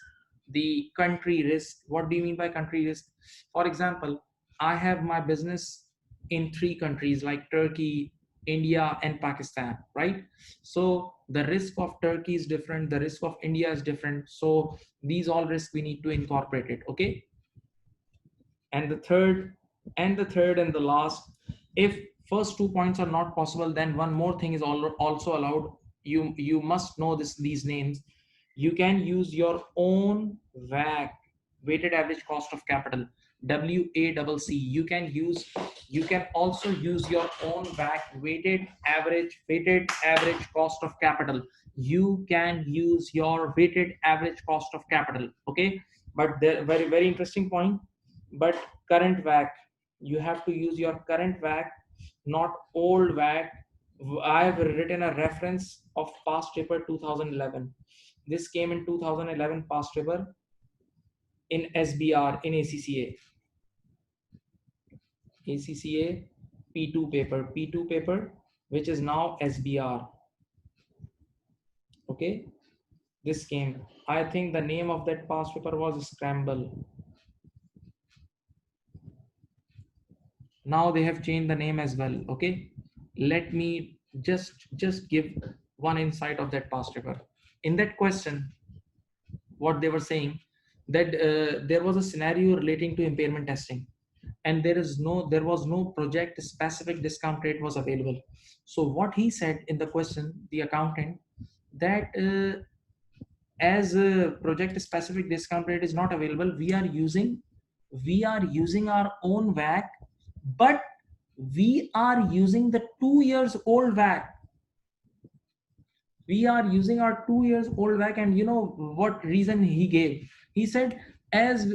the country risk. What do you mean by country risk? For example, I have my business in three countries like Turkey, India, and Pakistan, right? So the risk of Turkey is different, the risk of India is different. So these all risks we need to incorporate it, okay? And the third and the last, if first 2 points are not possible, then one more thing is also allowed. You must know these names. You can use your own WAC, weighted average cost of capital, WACC. You can also use your own WAC, weighted average cost of capital. You can use your weighted average cost of capital, okay? But the very very interesting point, but current WAC, you have to use your current WAC, not old WAC. I have written a reference of past paper 2011. This came in 2011 past paper in SBR, in ACCA P2 paper, which is now SBR. Okay, this came. I think the name of that past paper was Scramble. Now they have changed the name as well. Okay, let me just give one insight of that past paper. In that question, what they were saying, that there was a scenario relating to impairment testing, and there was no project specific discount rate was available. So what he said in the question, the accountant, that as a project specific discount rate is not available, we are using our own WAC, but we are using the 2 years old WAC. We are using our 2 years old WAC, and you know what reason he gave? He said, as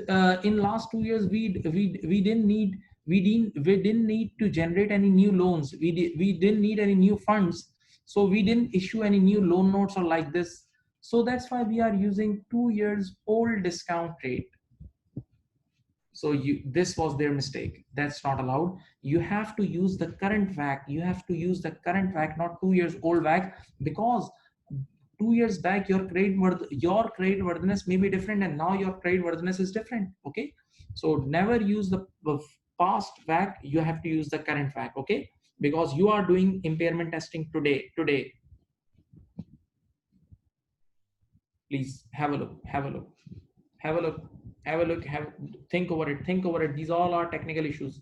in last 2 years we didn't need, we didn't need to generate any new loans. We didn't need any new funds, so we didn't issue any new loan notes or like this. So that's why we are using 2 years old discount rate. So this was their mistake. That's not allowed. You have to use the current WAC. You have to use the current WAC, not 2 years old WAC, because 2 years back your credit worthiness may be different, and now your credit worthiness is different. Okay, so never use the past WAC. You have to use the current WAC. Okay, because you are doing impairment testing today. Please have a look, have a look, have a look, have a look, think over it. These all are technical issues.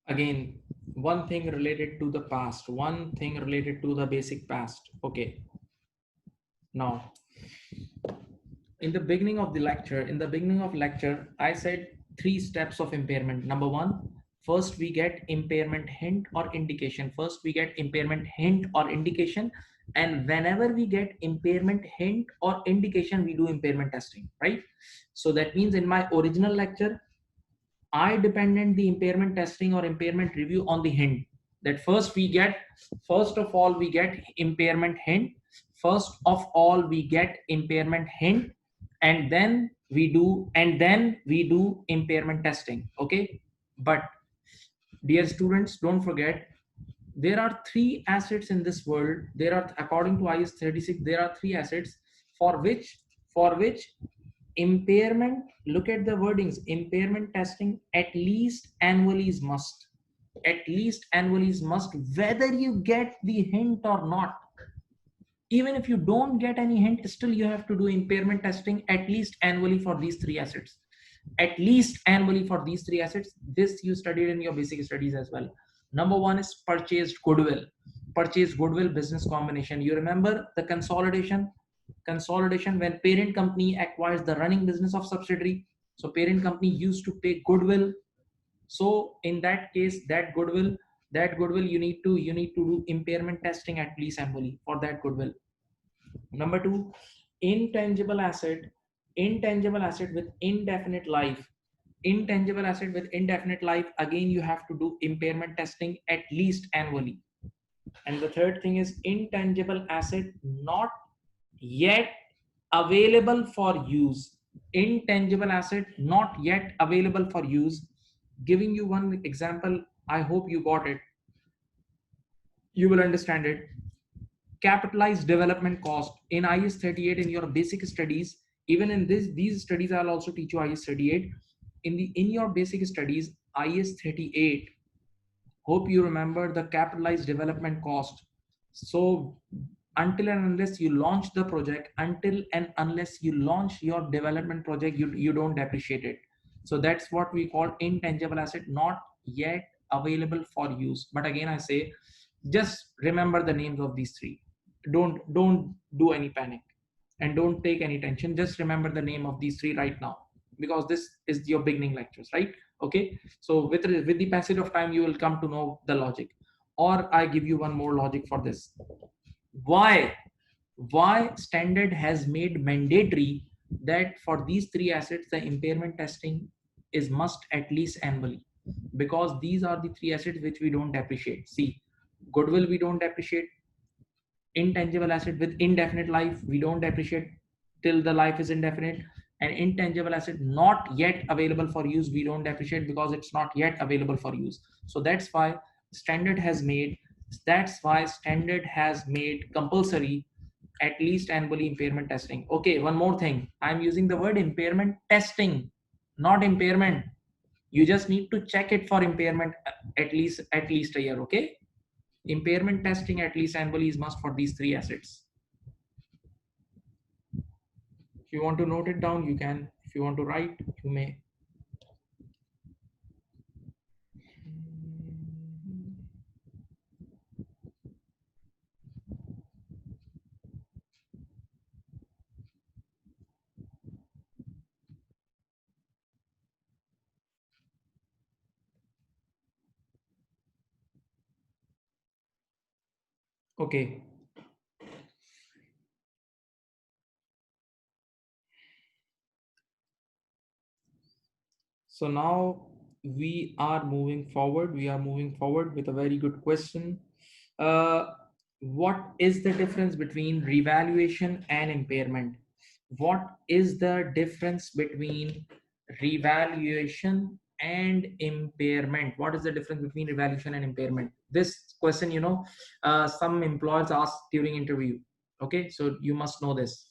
Again, one thing related to the past, one thing related to the basic past. Okay, now in the beginning of the lecture, I said three steps of impairment. Number one, first we get impairment hint or indication. First we get impairment hint or indication, and whenever we get impairment hint or indication, we do impairment testing, right? So that means in my original lecture, I dependent the impairment testing or impairment review on the hint. That first of all, we get impairment hint. First of all, we get impairment hint, and then we do impairment testing. Okay. But dear students, don't forget, there are three assets in this world. There are, according to IAS 36, there are three assets for which impairment, look at the wordings, impairment testing at least annually is must. At least annually is must, whether you get the hint or not. Even if you don't get any hint, still you have to do impairment testing at least annually for these three assets. At least annually for these three assets. This you studied in your basic studies as well. Number one is purchased goodwill. Purchased goodwill business combination. You remember the consolidation when parent company acquires the running business of subsidiary. So parent company used to pay goodwill. So in that case, that goodwill you need to do impairment testing at least annually for that goodwill. Number two, intangible asset. Intangible asset with indefinite life. Intangible asset with indefinite life. Again, you have to do impairment testing at least annually. And the third thing is intangible asset not yet available for use. Intangible asset not yet available for use. Giving you one example, I hope you got it. You will understand it. Capitalized development cost in IAS 38 in your basic studies. Even in these studies, I'll also teach you IAS 38. In your basic studies, IAS 38. Hope you remember the capitalized development cost. So until and unless you launch the project, until and unless you launch your development project, you don't depreciate it. So that's what we call intangible asset not yet available for use. But again, I say, just remember the names of these three. Don't do any panic and don't take any tension. Just remember the name of these three right now, because this is your beginning lectures, right? Okay. So with the passage of time, you will come to know the logic. Or I give you one more logic for this. Why standard has made mandatory that for these three assets the impairment testing is must at least annually? Because these are the three assets which we don't depreciate. See, goodwill we don't depreciate. Intangible asset with indefinite life we don't depreciate till the life is indefinite. And intangible asset not yet available for use we don't depreciate because it's not yet available for use. So standard has made standard has made compulsory at least annually impairment testing. Okay, one more thing, I'm using the word impairment testing, not impairment. You just need to check it for impairment at least a year. Okay, impairment testing at least annually is must for these three assets. If you want to note it down, you can. If you want to write, you may. Okay. So now we are moving forward. We are moving forward with a very good question. Uh, what is the difference between revaluation and impairment? What is the difference between revaluation and impairment? What is the difference between revaluation and impairment? This question, some employers ask during interview. Okay, so you must know this.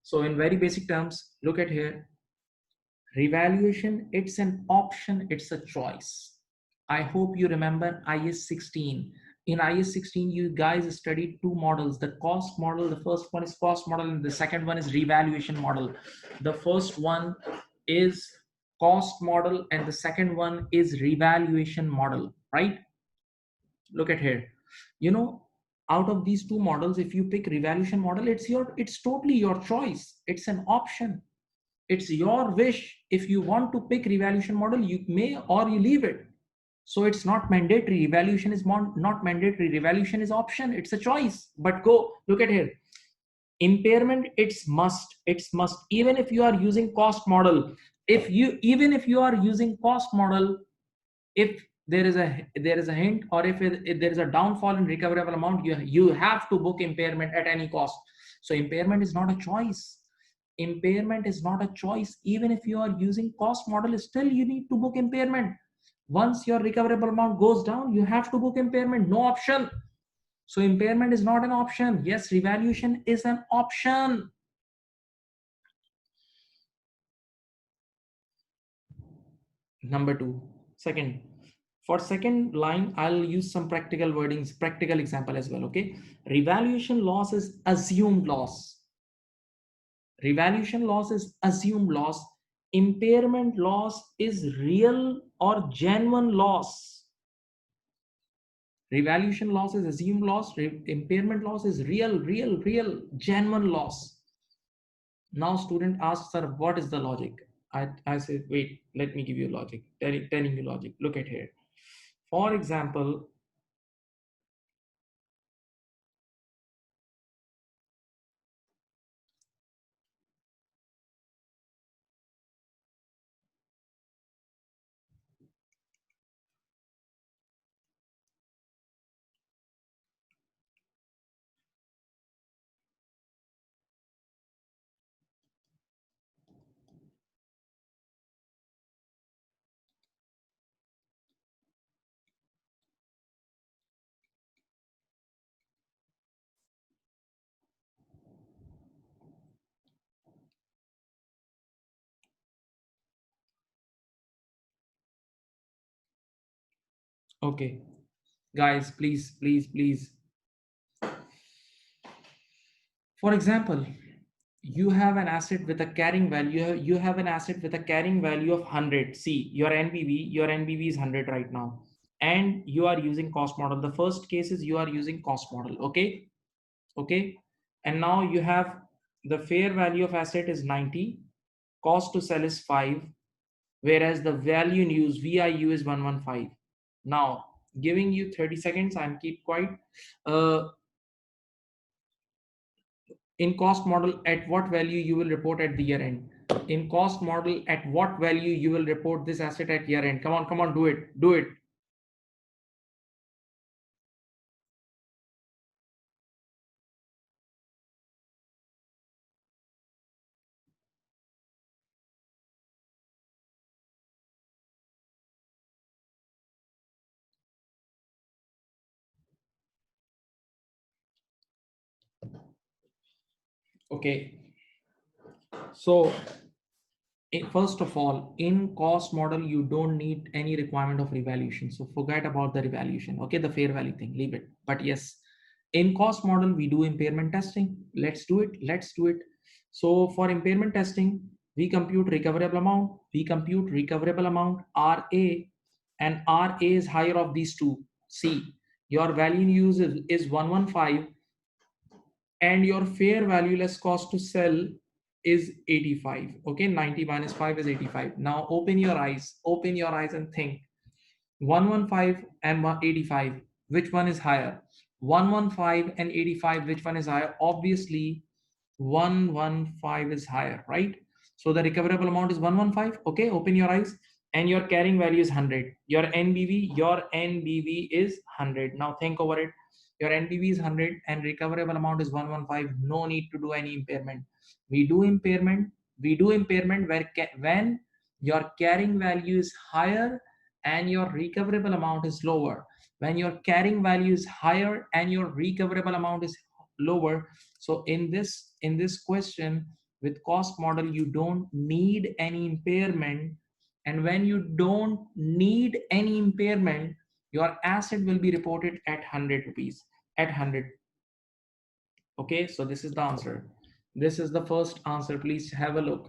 So in very basic terms, look at here. Revaluation, it's an option, it's a choice. I hope you remember IAS 16. In IAS 16, you guys studied two models, the cost model. The first one is cost model, and the second one is revaluation model. The first one is cost model, and the second one is revaluation model, right? Look at here. You know, out of these two models, if you pick revaluation model, it's totally your choice. It's an option. It's your wish. If you want to pick revaluation model, you may, or you leave it. So it's not mandatory. Revaluation is not mandatory. Revaluation is option. It's a choice. But go look at here. Impairment, it's must. Even if you are using cost model, if you are using cost model, if there is a hint, or if there is a downfall in recoverable amount, you have to book impairment at any cost. So impairment is not a choice. Impairment is not a choice. Even if you are using cost model, still you need to book impairment. Once your recoverable amount goes down, you have to book impairment. No option. So impairment is not an option. Yes, revaluation is an option. Number two. Second, for second line, I'll use some practical wordings, practical example as well. Okay. Revaluation loss is assumed loss. Revaluation loss is assumed loss. Impairment loss is real or genuine loss. Revaluation loss is assumed loss. Impairment loss is real, genuine loss. Now student asks, sir, what is the logic? I say, wait, let me give you logic, telling you logic. Look at here. For example, okay, guys, please. For example, you have an asset with a carrying value. You have an asset with a carrying value of 100. See, your NBV is 100 right now, and you are using cost model. The first case is you are using cost model. Okay, and now you have the fair value of asset is 90, cost to sell is 5, whereas the value in use VIU is 115. Now, giving you 30 seconds, I'm keep quiet. Uh, in cost model, at what value you will report at the year end? In cost model, at what value you will report this asset at year end? Come on, do it. Okay, so first of all, in cost model, you don't need any requirement of revaluation. So forget about the revaluation. Okay, the fair value thing, leave it. But yes, in cost model, we do impairment testing. Let's do it. Let's do it. So for impairment testing, we compute recoverable amount. We compute recoverable amount RA, and RA is higher of these two. See, your value in use is 115, and your fair value less cost to sell is 85. Okay, 90 minus 5 is 85. Now open your eyes and think, 115 and 85, which one is higher? 115 and 85, which one is higher? Obviously 115 is higher, right? So the recoverable amount is 115. Okay, open your eyes. And your carrying value is 100. Your NBV is 100. Now think over it. Your NBV is 100 and recoverable amount is 115. No need to do any impairment. We do impairment when your carrying value is higher and your recoverable amount is lower. When your carrying value is higher and your recoverable amount is lower, so in this question, with cost model, you don't need any impairment. And when you don't need any impairment, your asset will be reported at 100 rupees, at 100. Okay, so this is the answer. This is the first answer. Please have a look.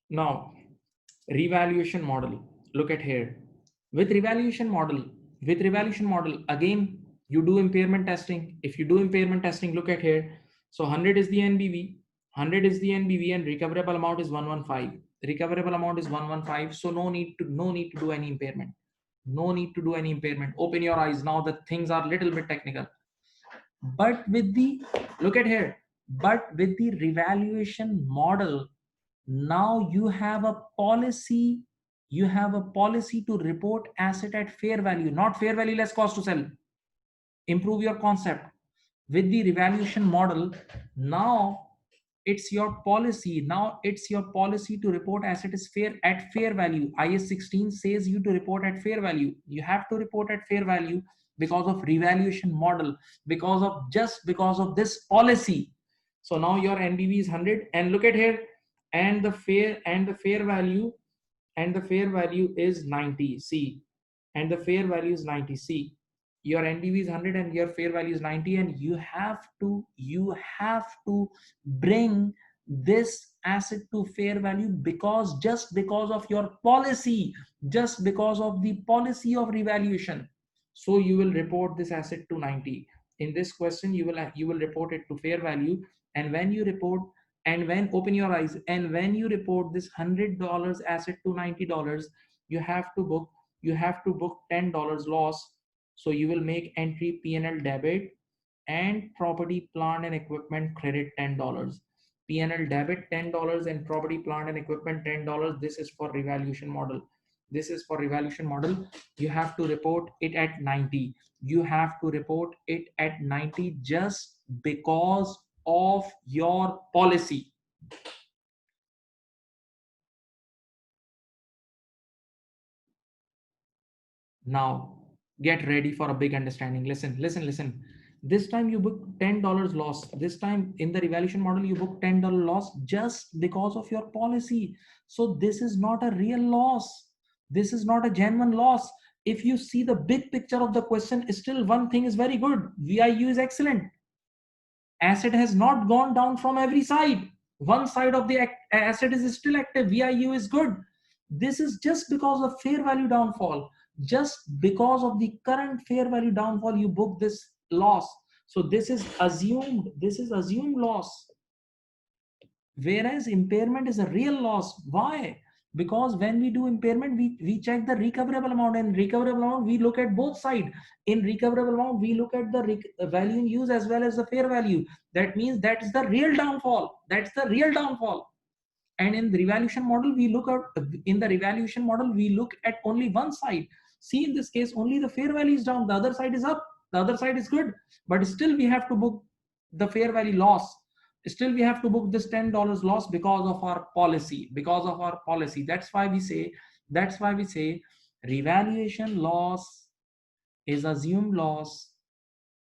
Now, revaluation model. Look at here. With revaluation model, again, you do impairment testing. If you do impairment testing, look at here. So 100 is the NBV, and recoverable amount is 115. Recoverable amount is 115. So no need to do any impairment. No need to do any impairment. Open your eyes. Now the things are a little bit technical. But with the, look at here, but with the revaluation model, now you have a policy to report asset at fair value, not fair value less cost to sell. Improve your concept. With the revaluation model, now it's your policy to report asset is fair at fair value. IAS 16 says you to report at fair value. You have to report at fair value because of revaluation model, because of this policy. So now your NBV is 100, and look at here, and the fair value is 90. See, and the fair value is 90. See, your NBV is 100 and your fair value is 90, and you have to bring this asset to fair value, just because of your policy, just because of the policy of revaluation. So you will report this asset to 90. In this question, you will report it to fair value. And when you report, and when open your eyes, and when you report this $100 asset to $90, you have to book $10 loss. So you will make entry P&L debit, and property plant and equipment credit $10. P&L debit $10 and property plant and equipment $10. This is for revaluation model. You have to report it at 90. You have to report it at 90 just because of your policy. Now, get ready for a big understanding. Listen. This time you book $10 loss. This time in the revaluation model, you book $10 loss just because of your policy. So this is not a real loss. This is not a genuine loss. If you see the big picture of the question, still one thing is very good. VIU is excellent. Asset has not gone down from every side. One side of the asset is still active. VIU is good. This is just because of fair value downfall. Just because of the current fair value downfall, you book this loss. So this is assumed loss. Whereas impairment is a real loss. Why? Because when we do impairment, we check the recoverable amount, and recoverable amount we look at both sides. In recoverable amount, we look at the value in use as well as the fair value. That means that's the real downfall. And in the revaluation model, we look at only one side. See, in this case, only the fair value is down, the other side is up, the other side is good, but still we have to book the fair value loss. Still we have to book this $10 loss because of our policy. That's why we say revaluation loss is assumed loss,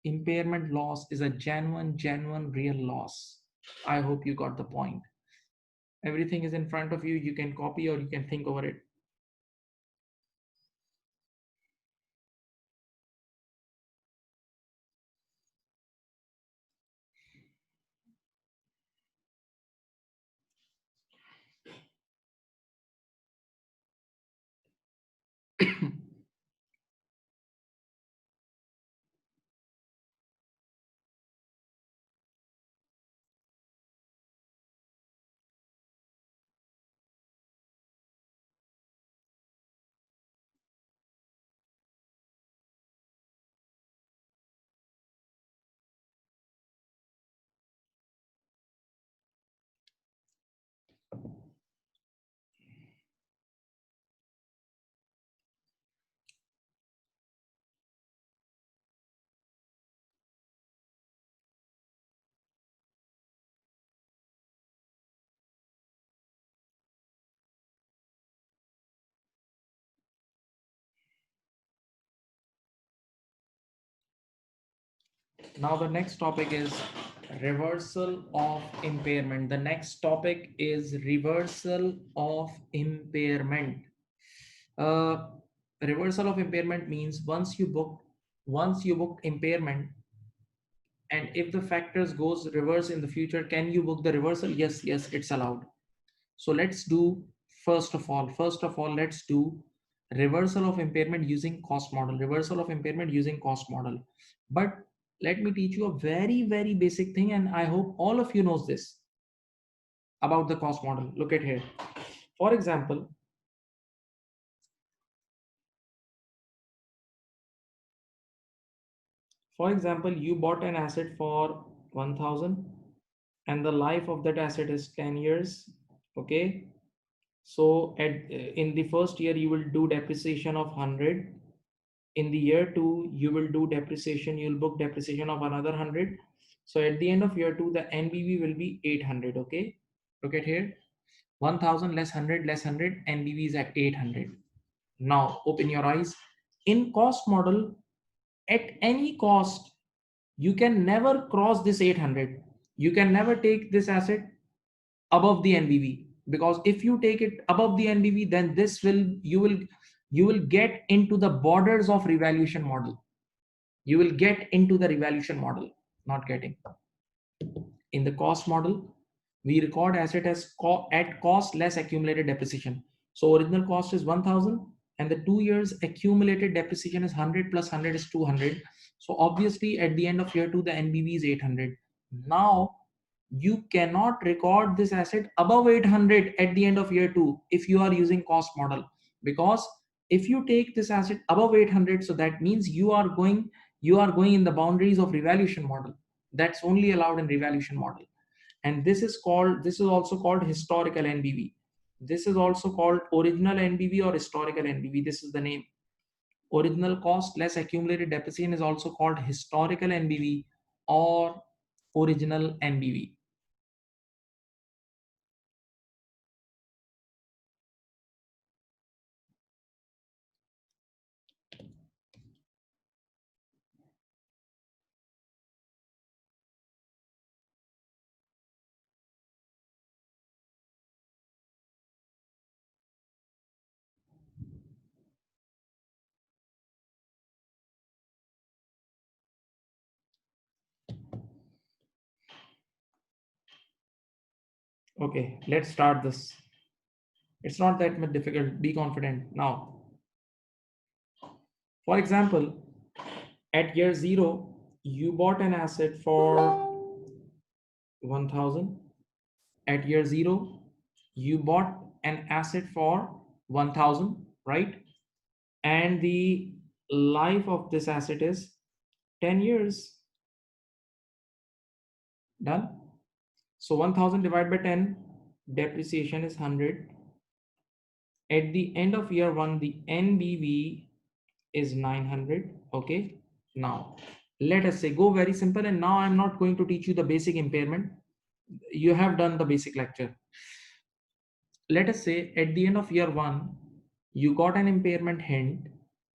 impairment loss is a genuine real loss. I hope you got the point. Everything is in front of you. You can copy or you can think over it. Now the next topic is reversal of impairment. The next topic is reversal of impairment. Uh, Reversal of impairment means once you book impairment, and if the factors goes reverse in the future, can you book the reversal? Yes, it's allowed. So let's do First of all, let's do reversal of impairment using cost model. Reversal of impairment using cost model. But let me teach you a very, very basic thing, and I hope all of you knows this about the cost model. Look at here. For example, you bought an asset for 1000 and the life of that asset is 10 years. Okay. So in the first year, you will do depreciation of 100. In the year 2, you will do depreciation. You'll book depreciation of another 100. So at the end of year 2, the NBV will be 800. Okay. Look at here. 1000 less 100 less 100. NBV is at 800. Now open your eyes. In cost model, at any cost, you can never cross this 800. You can never take this asset above the NBV, because if you take it above the NBV, then this will you will get into the borders of revaluation model. You will get into the revaluation model. Not getting. In the cost model, we record asset as at cost less accumulated depreciation. So original cost is 1000 and the 2 years accumulated depreciation is 100 plus 100 is 200. So obviously at the end of year 2, the NBV is 800. Now you cannot record this asset above 800 at the end of year 2 if you are using cost model, because if you take this asset above 800, so that means you are going in the boundaries of revaluation model. That's only allowed in revaluation model. And this is also called historical NBV. This is also called original NBV or historical NBV. This is the name. Original cost less accumulated depreciation is also called historical NBV or original NBV. Okay, let's start this. It's not that much difficult. Be confident. Now, for example, at year 0, you bought an asset for 1000. At year 0, you bought an asset for 1000, right? And the life of this asset is 10 years. Done. So 1000 divided by 10, depreciation is 100. At the end of year 1, the NBV is 900. Okay. Now, let us say, go very simple. And now I'm not going to teach you the basic impairment. You have done the basic lecture. Let us say at the end of year 1, you got an impairment hint.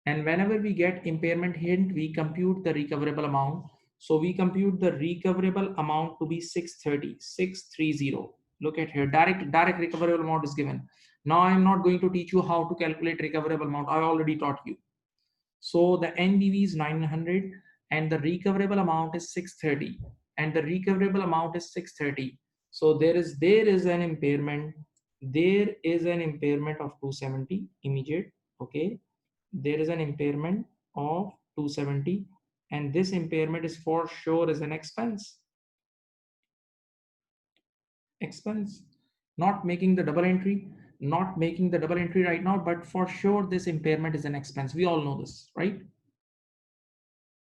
And whenever we get impairment hint, we compute the recoverable amount. So we compute the recoverable amount to be 630. Look at here, direct recoverable amount is given. Now I'm not going to teach you how to calculate recoverable amount. I already taught you. So the NBV is 900 and the recoverable amount is 630. And the recoverable amount is 630. So there is an impairment. There is an impairment of 270 immediate. Okay. There is an impairment of 270 and this impairment is for sure is an expense. Not making the double entry, right now, but for sure this impairment is an expense. We all know this, right?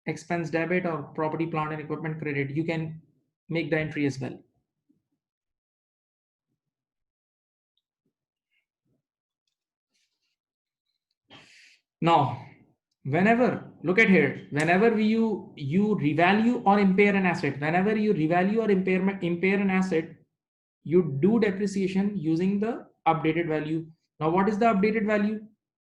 Expense debit or property, plant and equipment credit, you can make the entry as well. Now, look at here, whenever you revalue or impair an asset, whenever you revalue or impair an asset, you do depreciation using the updated value. Now, what is the updated value?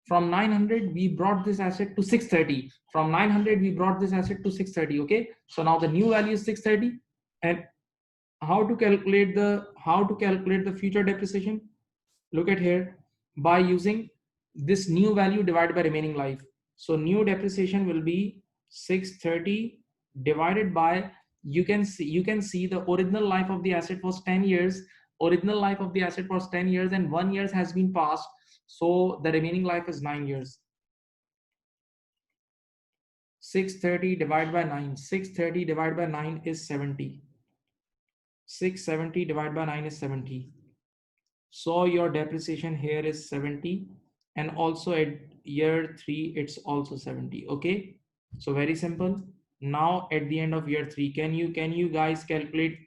From 900, we brought this asset to 630. From 900, we brought this asset to 630. Okay. So now the new value is 630. And how to calculate the future depreciation? Look at here, by using this new value divided by remaining life. So new depreciation will be 630 divided by, you can see the original life of the asset was 10 years. Original life of the asset was 10 years and 1 year has been passed. So the remaining life is 9 years. 630 divided by 9. 630 divided by 9 is 70. 670 divided by 9 is 70. So your depreciation here is 70, and also at year 3 it's also 70. Okay, so very simple. Now at the end of year 3, can you guys calculate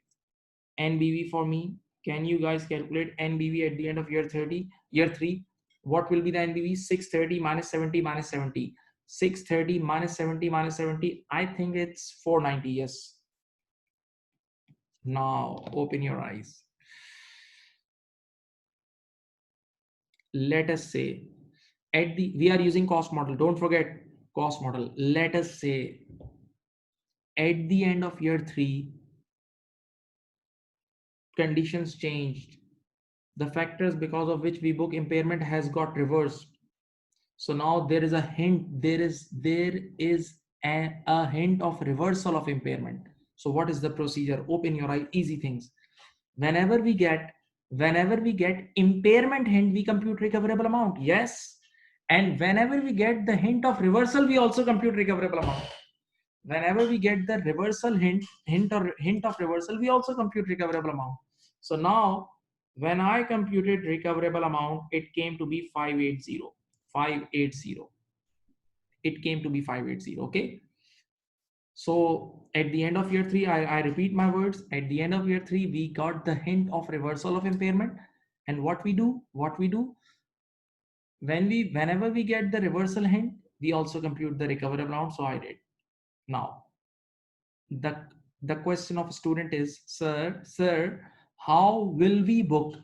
NBV for me? Can you guys calculate NBV at the end of year 3? What will be the NBV? 630 minus 70 minus 70. 630 minus 70 minus 70. I think it's 490. Yes. Now open your eyes. Let us say we are using cost model. Don't forget cost model. Let us say at the end of year 3, conditions changed. The factors because of which we book impairment has got reversed. So now there is a hint, there is a hint of reversal of impairment. So what is the procedure? Open your eye, easy things. Whenever we get impairment hint, we compute recoverable amount. Yes. And whenever we get the hint of reversal, we also compute recoverable amount. Whenever we get the reversal hint of reversal, we also compute recoverable amount. So now when I computed recoverable amount, it came to be 580. 580. It came to be 580. Okay. So at the end of year 3, I repeat my words. At the end of year 3, we got the hint of reversal of impairment. And what we do, whenever we get the reversal hint, we also compute the recoverable amount. So I did. Now the question of a student is, sir, how will we book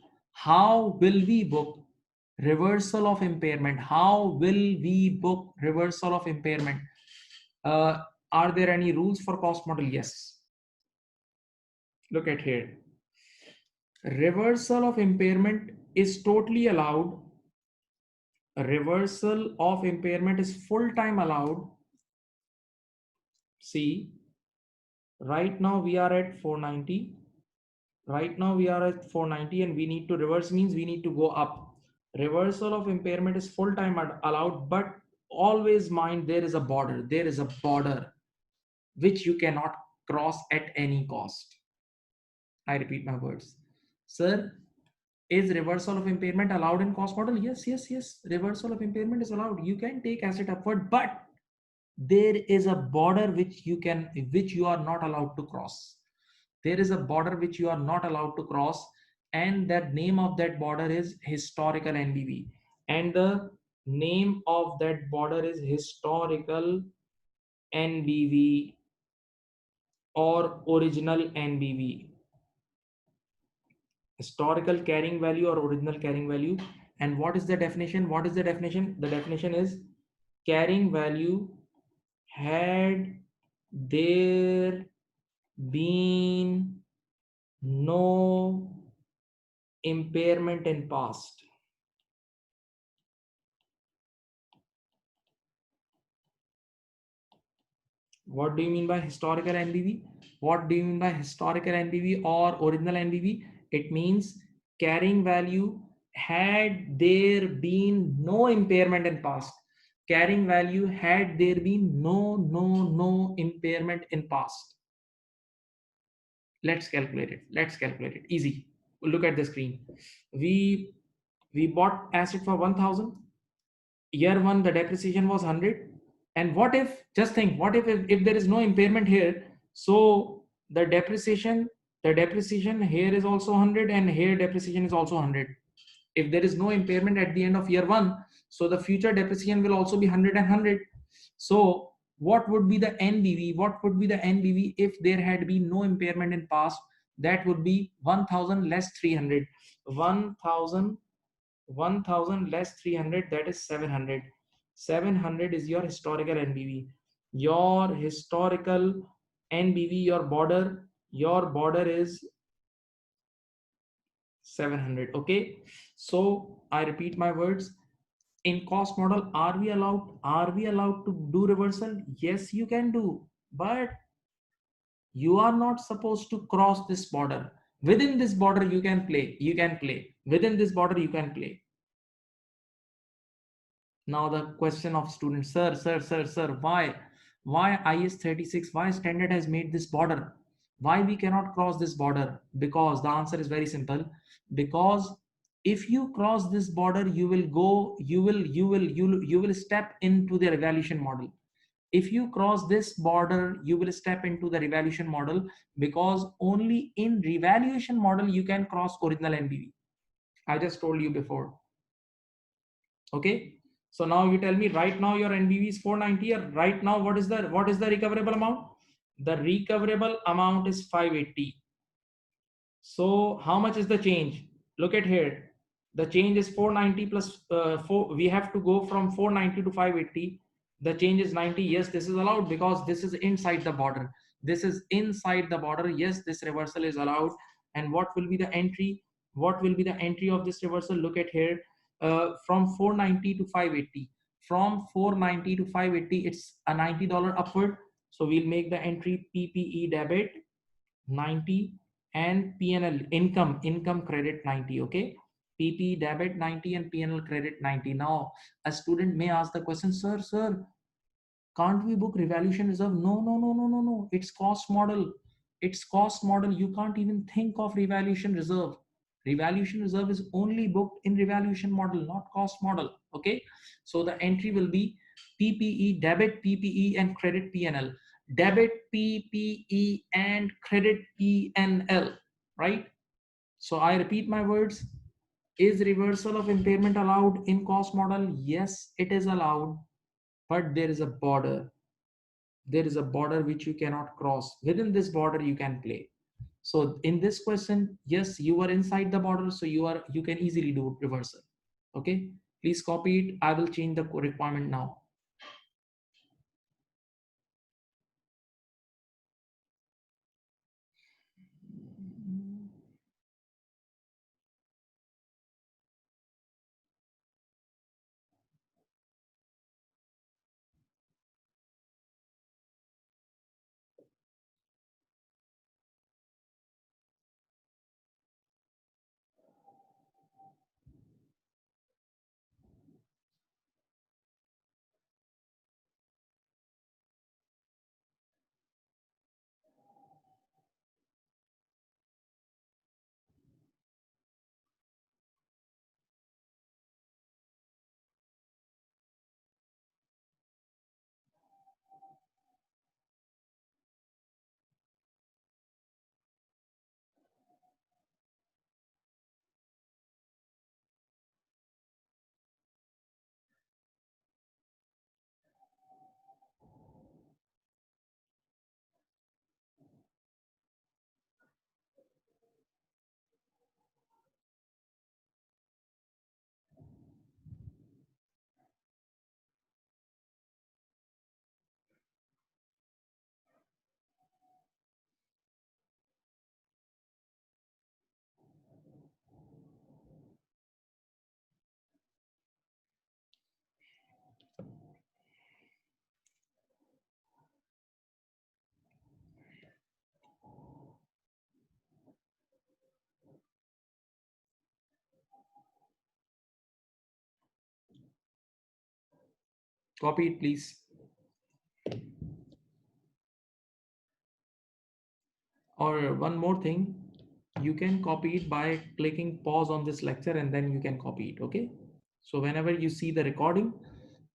reversal of impairment? How will we book reversal of impairment? Are there any rules for cost model? Yes. Look at here. Reversal of impairment is totally allowed. Reversal of impairment is full-time allowed. See, right now we are at 490. Right now we are at 490 and we need to reverse, means we need to go up. Reversal of impairment is full-time allowed, but always mind there is a border. There is a border which you cannot cross at any cost. I repeat my words. Sir, is reversal of impairment allowed in cost model? Yes. Reversal of impairment is allowed. You can take asset upward, but there is a border which you are not allowed to cross. There is a border which you are not allowed to cross, and the name of that border is historical NBV. And the name of that border is historical NBV or original NBV. Historical carrying value or original carrying value. And what is the definition? The definition is carrying value had there been no impairment in past. What do you mean by historical NBV? What do you mean by historical NBV or original NBV? It means carrying value had there been no impairment in past. Carrying value had there been no impairment in past. Let's calculate it. Easy. Look at the screen. We bought asset for 1000. Year 1 the depreciation was 100. And what if, just think, what if there is no impairment here? So the depreciation here is also 100 and here depreciation is also 100. If there is no impairment at the end of year 1, so the future depreciation will also be 100 and 100. So what would be the NBV? What would be the NBV if there had been no impairment in past? That would be 1000 less 300. 1000 less 300, that is 700. 700 is your historical NBV. Your historical NBV, your border is 700. Okay, so I repeat my words. In cost model, are we allowed to do reversal? Yes, you can do, but you are not supposed to cross this border. Within this border, you can play. Within this border, you can play. Now the question of students, sir, why IS 36, why standard has made this border? Why we cannot cross this border? Because the answer is very simple. Because if you cross this border, you will go, you will step into the revaluation model. If you cross this border, you will step into the revaluation model, because only in revaluation model you can cross original NBV. I just told you before. Okay, so now you tell me, right now your NBV is 490, or right now what is the recoverable amount? The recoverable amount is 580. So how much is the change? Look at here. The change is 490 plus 4. We have to go from 490 to 580. The change is 90. Yes, this is allowed because this is inside the border. This is inside the border. Yes, this reversal is allowed. And what will be the entry? What will be the entry of this reversal? Look at here. From 490 to 580. From 490 to 580, it's a $90 upward. So we'll make the entry PPE debit 90 and PNL income credit 90. Okay, PP debit 90 and PNL credit 90. Now a student may ask the question, sir, can't we book revaluation reserve? No, it's cost model. It's cost model. You can't even think of revaluation reserve. Revaluation reserve is only booked in revaluation model, not cost model. Okay, so the entry will be PPE debit PPE and credit PNL. Debit PPE and credit PNL, right? So I repeat my words. Is reversal of impairment allowed in cost model? Yes, it is allowed, but there is a border. There is a border which you cannot cross. Within this border you can play. So in this question, yes, you are inside the border, so you can easily do reversal. Okay, please copy it. I will change the requirement now. Copy it, please. Or one more thing, you can copy it by clicking pause on this lecture and then you can copy it. Okay, so whenever you see the recording,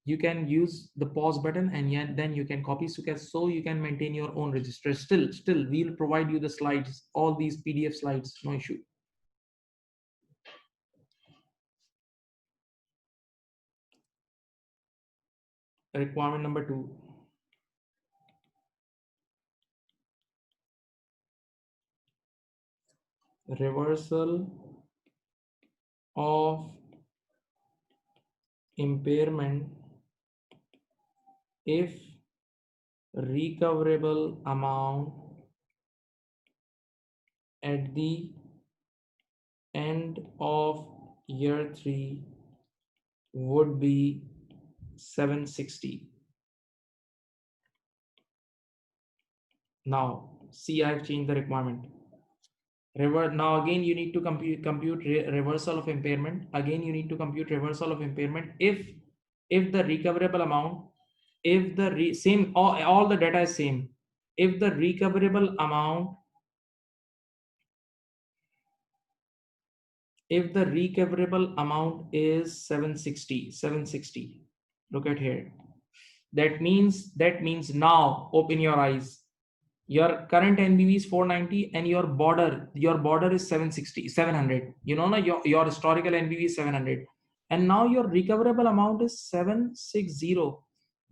you can use the pause button, and yet then you can copy, so you can maintain your own register. Still we'll provide you the slides, all these PDF slides, no issue. Requirement number 2. Reversal of impairment if recoverable amount at the end of year 3 would be 760. Now see, I've changed the requirement. Now again you need to compute reversal of impairment. Again you need to compute reversal of impairment if the recoverable amount, if the same, all the data is same. If the recoverable amount, if the recoverable amount is 760, look at here. That means now open your eyes. Your current NBV is 490 and your border is 760, 700. You know, your historical NBV is 700. And now your recoverable amount is 760.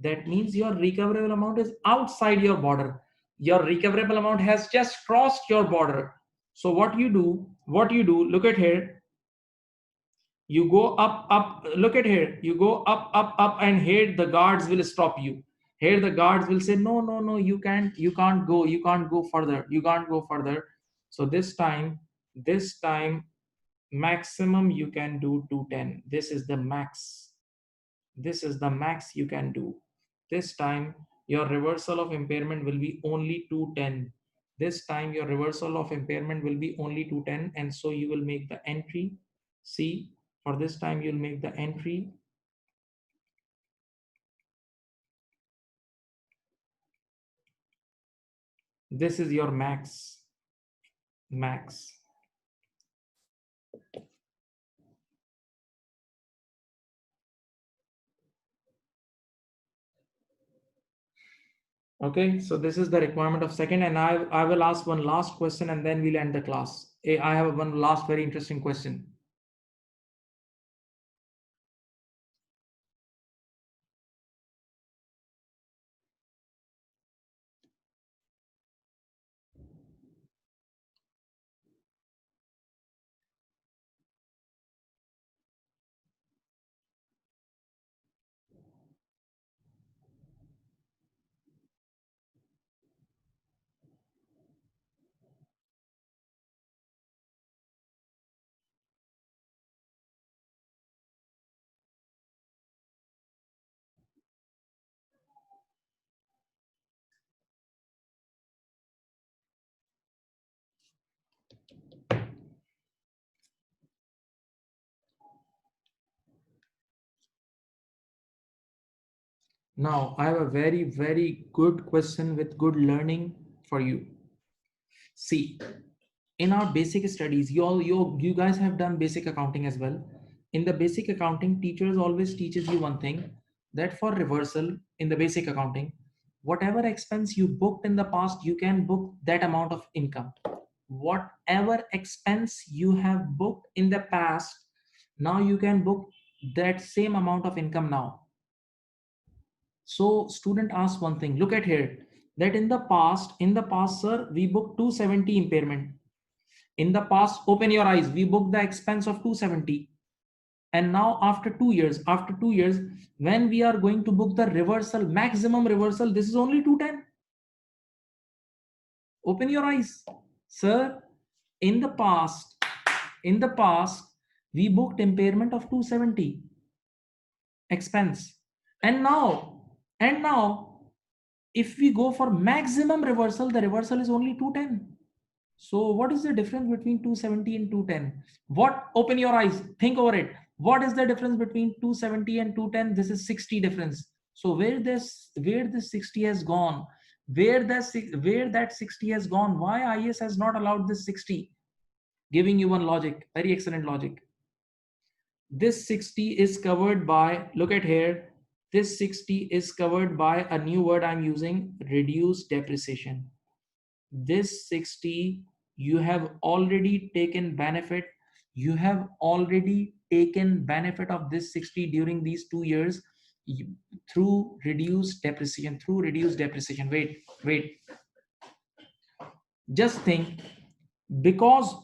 That means your recoverable amount is outside your border. Your recoverable amount has just crossed your border. So what you do, look at here. You go up, look at here. You go up, and here the guards will stop you. Here the guards will say, no, you can't go further. You can't go further. So this time, maximum you can do 210. This is the max. This is the max you can do. This time, your reversal of impairment will be only 210. This time, your reversal of impairment will be only 210. And so you will make the entry. See, for this time, you'll make the entry. This is your max. Okay, so this is the requirement of second, and I will ask one last question and then we'll end the class. I have one last very interesting question. Now, I have a very, very good question with good learning for you. See, in our basic studies, you guys have done basic accounting as well. In the basic accounting, teachers always teaches you one thing, that for reversal in the basic accounting, whatever expense you booked in the past, you can book that amount of income. Whatever expense you have booked in the past, now you can book that same amount of income now. So student asks one thing, look at here, that in the past, sir, we booked 270 impairment. In the past, open your eyes, we booked the expense of 270. And now after two years, when we are going to book the reversal, maximum reversal, this is only 210. Open your eyes. Sir, in the past, we booked impairment of 270 expense. And now, if we go for maximum reversal, the reversal is only 210. So what is the difference between 270 and 210? What, open your eyes, think over it. What is the difference between 270 and 210? This is 60 difference. So where this 60 has gone? Where that 60 has gone? Why IAS has not allowed this 60? Giving you one logic, very excellent logic. This 60 is covered by, look at here, this 60 is covered by a new word I'm using, reduced depreciation. This 60, you have already taken benefit. You have already taken benefit of this 60 during these 2 years through reduced depreciation. Wait. Just think, because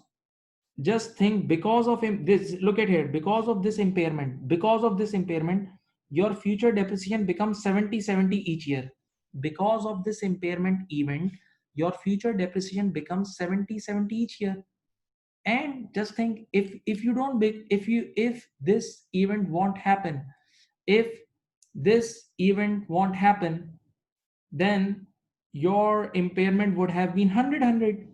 because of this, look at here, because of this impairment, your future depreciation becomes 70 each year. Because of this impairment event, your future depreciation becomes 70 each year. And just think, if you don't if this event won't happen, if this event won't happen, then your impairment would have been 100.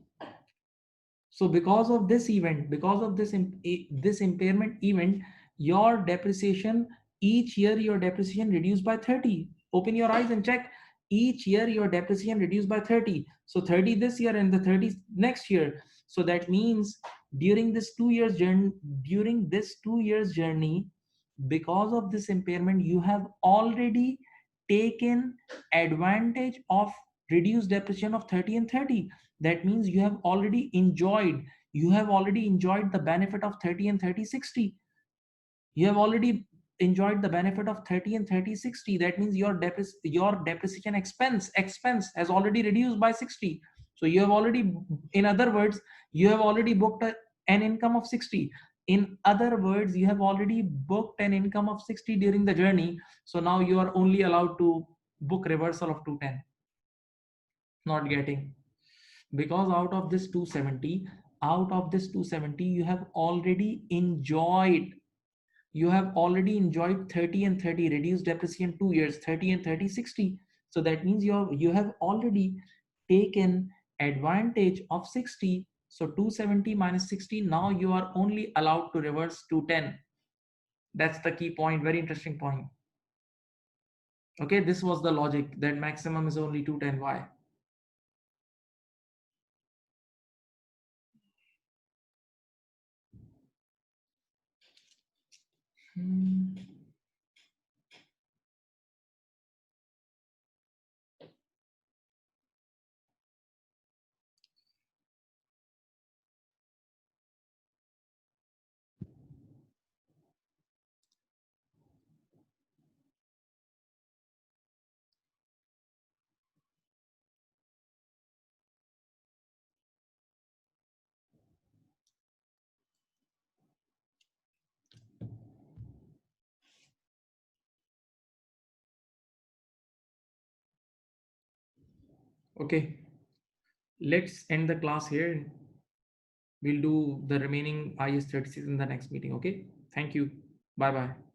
So because of this event, because of this impairment event, your depreciation, each year your depreciation reduced by 30. Open your eyes and check. Each year your depreciation reduced by 30. So 30 this year and the 30 next year. So that means during this 2 years journey, because of this impairment, you have already taken advantage of reduced depreciation of 30 and 30. That means you have already enjoyed the benefit of 30 and 30 60. You have already enjoyed the benefit of 30 and 30 60. That means your depreciation expense has already reduced by 60. So you have already, in other words, you have already booked an income of 60. In other words, you have already booked an income of 60 during the journey. So now you are only allowed to book reversal of 210. Not getting, because out of this 270 you have already enjoyed 30 and 30 reduced depreciation 2 years, 30 and 30 60. So that means you have already taken advantage of 60. So 270 minus 60, now you are only allowed to reverse 210. That's the key point, very interesting point. Okay, this was the logic, that maximum is only 210. Why? Hmm. Okay, let's end the class here. We'll do the remaining IS 36 in the next meeting. Okay, thank you. Bye bye.